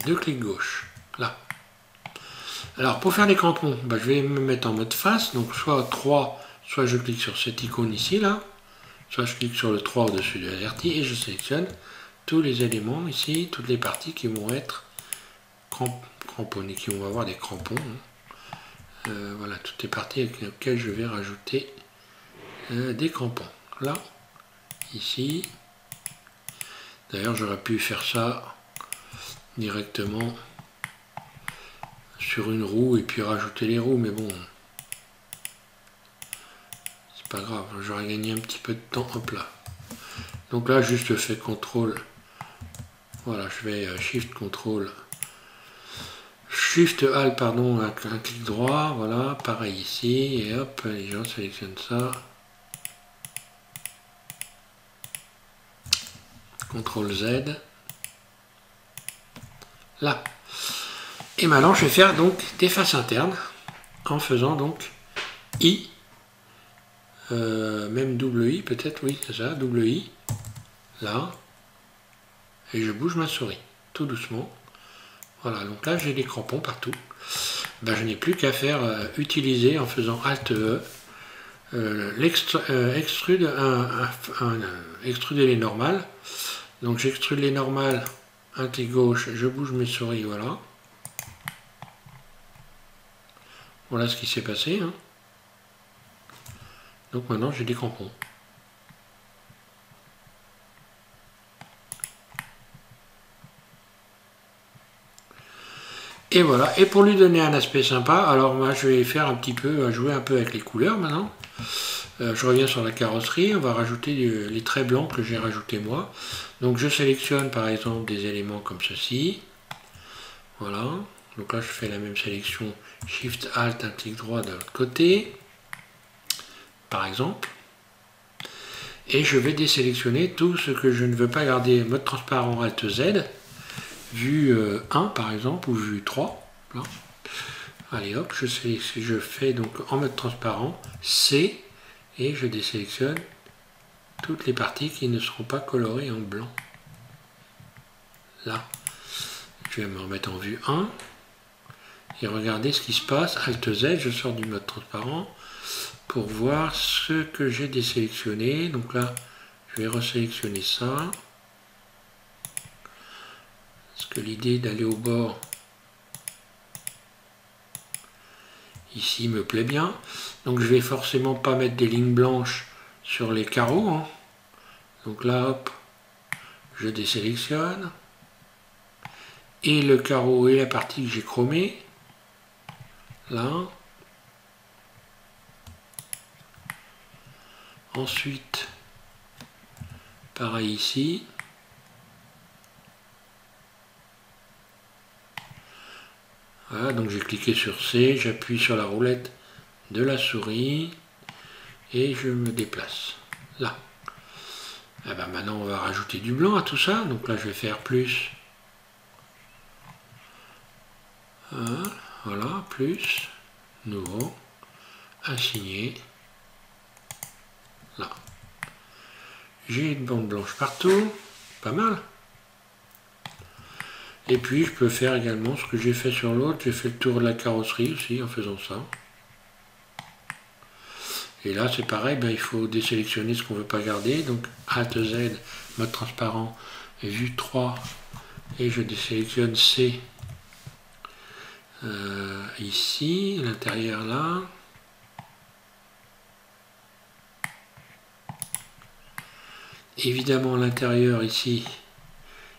Deux clics gauche. Là. Alors, pour faire les crampons, je vais me mettre en mode face. Donc, soit 3, soit je clique sur cette icône ici, là. Soit je clique sur le 3 au-dessus de AZERTY et je sélectionne tous les éléments ici, toutes les parties qui vont être cramponnés, qui vont avoir des crampons. Voilà, toutes les parties avec lesquelles je vais rajouter des crampons. Là, ici. D'ailleurs, j'aurais pu faire ça directement sur une roue et puis rajouter les roues, mais bon, c'est pas grave, j'aurais gagné un petit peu de temps. Hop là. Donc là, juste je fais CTRL. Voilà, je vais Shift CTRL. Shift Alt, pardon, un clic droit, voilà, pareil ici, et hop, les gens sélectionnent ça. CTRL Z. Là. Et maintenant, je vais faire donc des faces internes en faisant donc I, même double I peut-être, oui, c'est ça, double I, là, et je bouge ma souris, tout doucement. Voilà, donc là j'ai des crampons partout. Je n'ai plus qu'à faire utiliser en faisant Alt E, extruder les normales. Donc j'extrude les normales, un clic gauche, je bouge mes souris, voilà. Voilà ce qui s'est passé. Donc maintenant j'ai des crampons. Et voilà, et pour lui donner un aspect sympa, alors moi je vais faire un petit peu, jouer un peu avec les couleurs maintenant. Je reviens sur la carrosserie, on va rajouter les traits blancs que j'ai rajoutés moi. Donc je sélectionne par exemple des éléments comme ceci. Voilà, donc là je fais la même sélection, Shift Alt, un clic droit de l'autre côté, par exemple. Et je vais désélectionner tout ce que je ne veux pas garder, mode transparent Alt Z. Vue 1 par exemple, ou vue 3. Là. Allez hop, je fais donc en mode transparent, C, et je désélectionne toutes les parties qui ne seront pas colorées en blanc. Là, je vais me remettre en vue 1, et regardez ce qui se passe, Alt Z, je sors du mode transparent, pour voir ce que j'ai désélectionné. Donc là, je vais resélectionner ça. Parce que l'idée d'aller au bord ici me plaît bien. Donc je vais forcément pas mettre des lignes blanches sur les carreaux. Donc là, hop, je désélectionne. Et le carreau et la partie que j'ai chromée. Là. Ensuite, pareil ici. Voilà, donc j'ai cliqué sur C, j'appuie sur la roulette de la souris et je me déplace. Là. Et maintenant on va rajouter du blanc à tout ça. Donc là je vais faire plus. Voilà, plus. Nouveau. Assigné. Là. J'ai une bande blanche partout. Pas mal. Et puis je peux faire également ce que j'ai fait sur l'autre, j'ai fait le tour de la carrosserie aussi en faisant ça. Et là c'est pareil, il faut désélectionner ce qu'on ne veut pas garder. Donc Alt Z, mode transparent, vue 3, et je désélectionne C Ici, l'intérieur là. Évidemment, l'intérieur ici,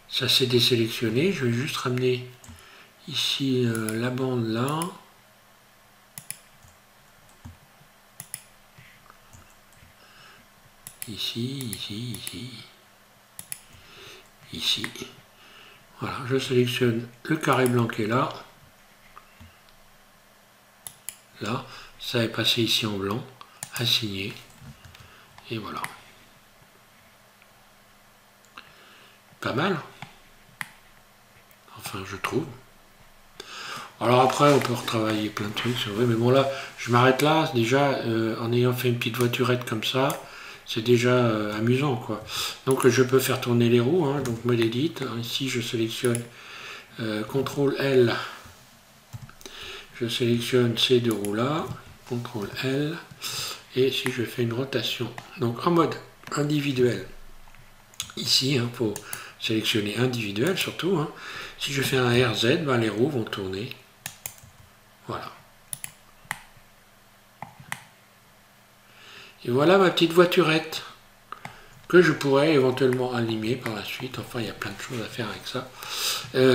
ça s'est désélectionné. Je vais juste ramener ici la bande là. Ici, ici, ici. Ici. Voilà, je sélectionne le carré blanc qui est là. Là, ça est passé ici en blanc, assigné. Et voilà. Pas mal. Enfin, je trouve. Alors après, on peut retravailler plein de trucs, c'est vrai. Mais bon, là, je m'arrête là. Déjà, en ayant fait une petite voiturette comme ça, c'est déjà amusant, quoi. Donc, je peux faire tourner les roues. Hein, donc, mode edit. Ici, je sélectionne CTRL L. Je sélectionne ces deux roues-là. CTRL L. Et si je fais une rotation, donc en mode individuel, ici, il faut sélectionner individuel surtout. Hein. Si je fais un RZ, ben, les roues vont tourner. Voilà. Et voilà ma petite voiturette que je pourrais éventuellement animer par la suite. Enfin, il y a plein de choses à faire avec ça.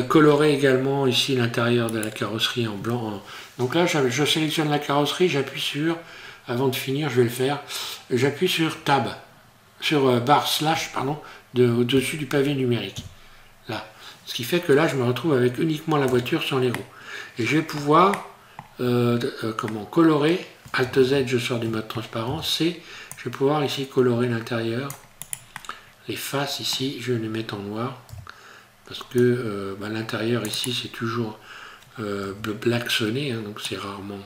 Colorer également ici l'intérieur de la carrosserie en blanc. Donc là, je sélectionne la carrosserie, j'appuie sur, avant de finir, je vais le faire, j'appuie sur Tab, sur barre slash, pardon, au-dessus du pavé numérique. Là. Ce qui fait que là, je me retrouve avec uniquement la voiture sans les roues. Et je vais pouvoir colorer. Alt Z, je sors du mode transparence. C, je vais pouvoir ici colorer l'intérieur. Les faces ici, je vais les mettre en noir. Parce que l'intérieur ici, c'est toujours black sonné. Hein, donc c'est rarement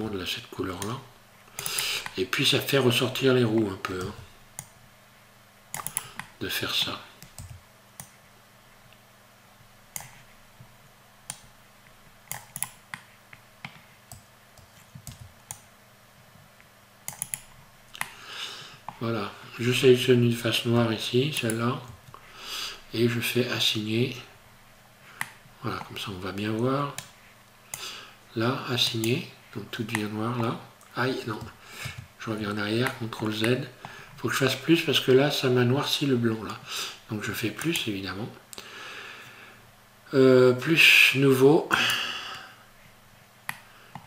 de cette couleur-là. Et puis ça fait ressortir les roues un peu. Hein, de faire ça. Voilà, je sélectionne une face noire ici, celle-là, et je fais assigner. Voilà, comme ça on va bien voir. Là, assigner, donc tout devient noir là. Aïe, non, je reviens en arrière, CTRL Z. Il faut que je fasse plus parce que là, ça m'a noirci le blanc là. Donc je fais plus évidemment. Plus nouveau.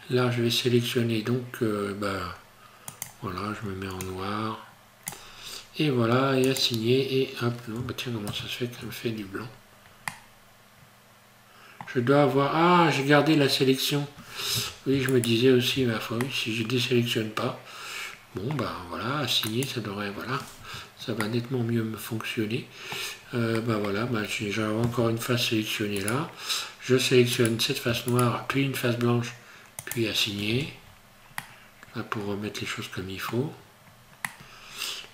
Là, je vais sélectionner donc, voilà, je me mets en noir. Et voilà, et assigner, et hop, non, bah tiens, comment ça se fait qu'elle me fait du blanc? Je dois avoir, ah, j'ai gardé la sélection. Oui, je me disais aussi, ma foi, oui, si je ne désélectionne pas, bon, bah voilà, assigner, ça devrait, voilà, ça va nettement mieux me fonctionner. Voilà, j'ai encore une face sélectionnée là. Je sélectionne cette face noire, puis une face blanche, puis assigner. Là, pour remettre les choses comme il faut.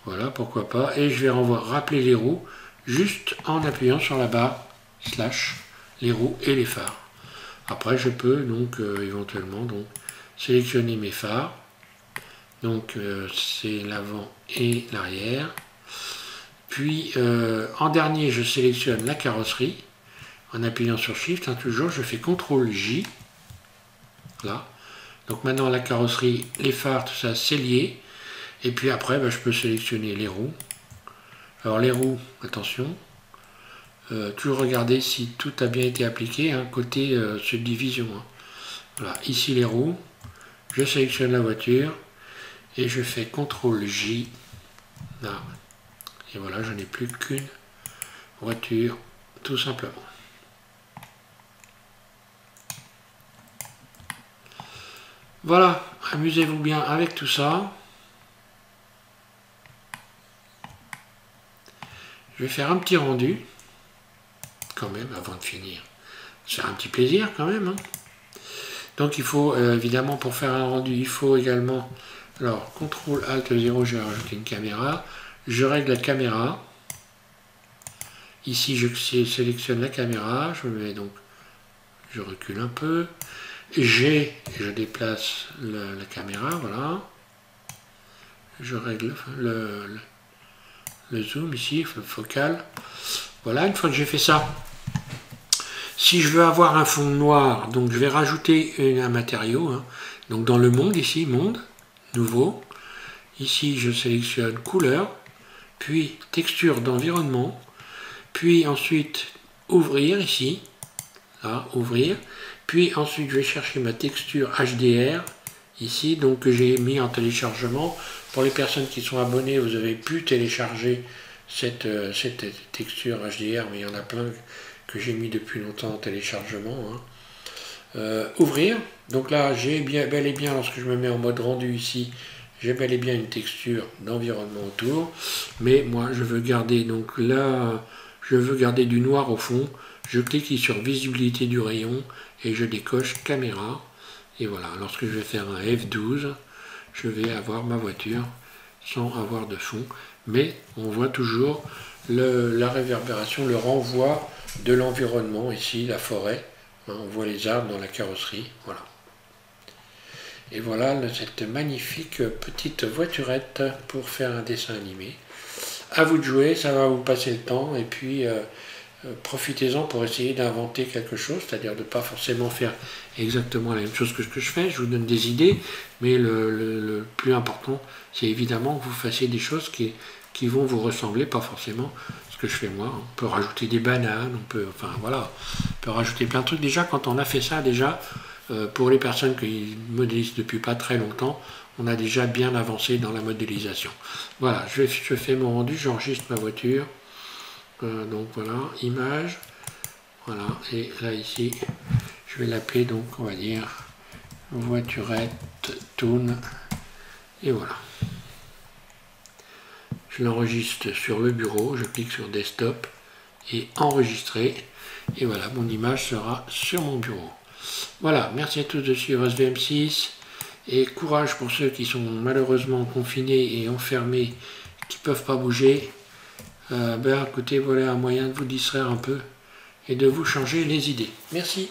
Voilà, pourquoi pas. Et je vais rappeler les roues juste en appuyant sur la barre slash les roues et les phares. Après, je peux donc éventuellement donc sélectionner mes phares. Donc c'est l'avant et l'arrière. Puis en dernier, je sélectionne la carrosserie en appuyant sur Shift. Hein, toujours, je fais CTRL J. Là. Donc maintenant la carrosserie, les phares, tout ça, c'est lié. Et puis après, je peux sélectionner les roues. Alors les roues, attention, toujours regarder si tout a bien été appliqué, hein, côté subdivision. Hein. Voilà, ici les roues, je sélectionne la voiture et je fais CTRL J. Là. Et voilà, je n'ai plus qu'une voiture, tout simplement. Voilà, amusez-vous bien avec tout ça. Je vais faire un petit rendu, quand même, avant de finir. C'est un petit plaisir, quand même. Hein. Donc, il faut, évidemment, pour faire un rendu, il faut également... Alors, CTRL ALT 0, je vais rajouter une caméra. Je règle la caméra. Ici, je sélectionne la caméra. Je me mets donc... Je recule un peu. G, je déplace la caméra, voilà. Je règle le zoom ici, le focal. Voilà, une fois que j'ai fait ça, Si je veux avoir un fond noir, donc je vais rajouter un matériau. Hein. Donc dans le monde ici, monde, nouveau. Ici je sélectionne couleur, puis texture d'environnement, puis ensuite ouvrir ici, là, ouvrir. Puis ensuite je vais chercher ma texture HDR ici, donc que j'ai mis en téléchargement. Pour les personnes qui sont abonnées, vous avez pu télécharger cette texture HDR, mais il y en a plein que j'ai mis depuis longtemps en téléchargement. Hein. Ouvrir, donc là j'ai bel et bien, lorsque je me mets en mode rendu ici, j'ai bel et bien une texture d'environnement autour, mais moi je veux garder, donc là je veux garder du noir au fond. Je clique sur visibilité du rayon et je décoche caméra, et voilà, lorsque je vais faire un F12, je vais avoir ma voiture sans avoir de fond, mais on voit toujours la réverbération, le renvoi de l'environnement ici, la forêt, hein, on voit les arbres dans la carrosserie, voilà. Et voilà cette magnifique petite voiturette pour faire un dessin animé. À vous de jouer, ça va vous passer le temps, et puis profitez-en pour essayer d'inventer quelque chose, c'est-à-dire de ne pas forcément faire exactement la même chose que ce que je fais. Je vous donne des idées, mais le plus important, c'est évidemment que vous fassiez des choses qui vont vous ressembler, pas forcément ce que je fais moi. On peut rajouter des bananes, on peut rajouter plein de trucs. Déjà, quand on a fait ça, pour les personnes qui modélisent depuis pas très longtemps, on a déjà bien avancé dans la modélisation. Voilà, je fais mon rendu, j'enregistre ma voiture. Donc voilà, image, voilà, et là ici, je vais l'appeler, donc on va dire voiturette toon, et voilà. Je l'enregistre sur le bureau, je clique sur desktop et enregistrer, et voilà, mon image sera sur mon bureau. Voilà, merci à tous de suivre SVM6, et courage pour ceux qui sont malheureusement confinés et enfermés, qui ne peuvent pas bouger. Écoutez, voilà un moyen de vous distraire un peu et de vous changer les idées. Merci.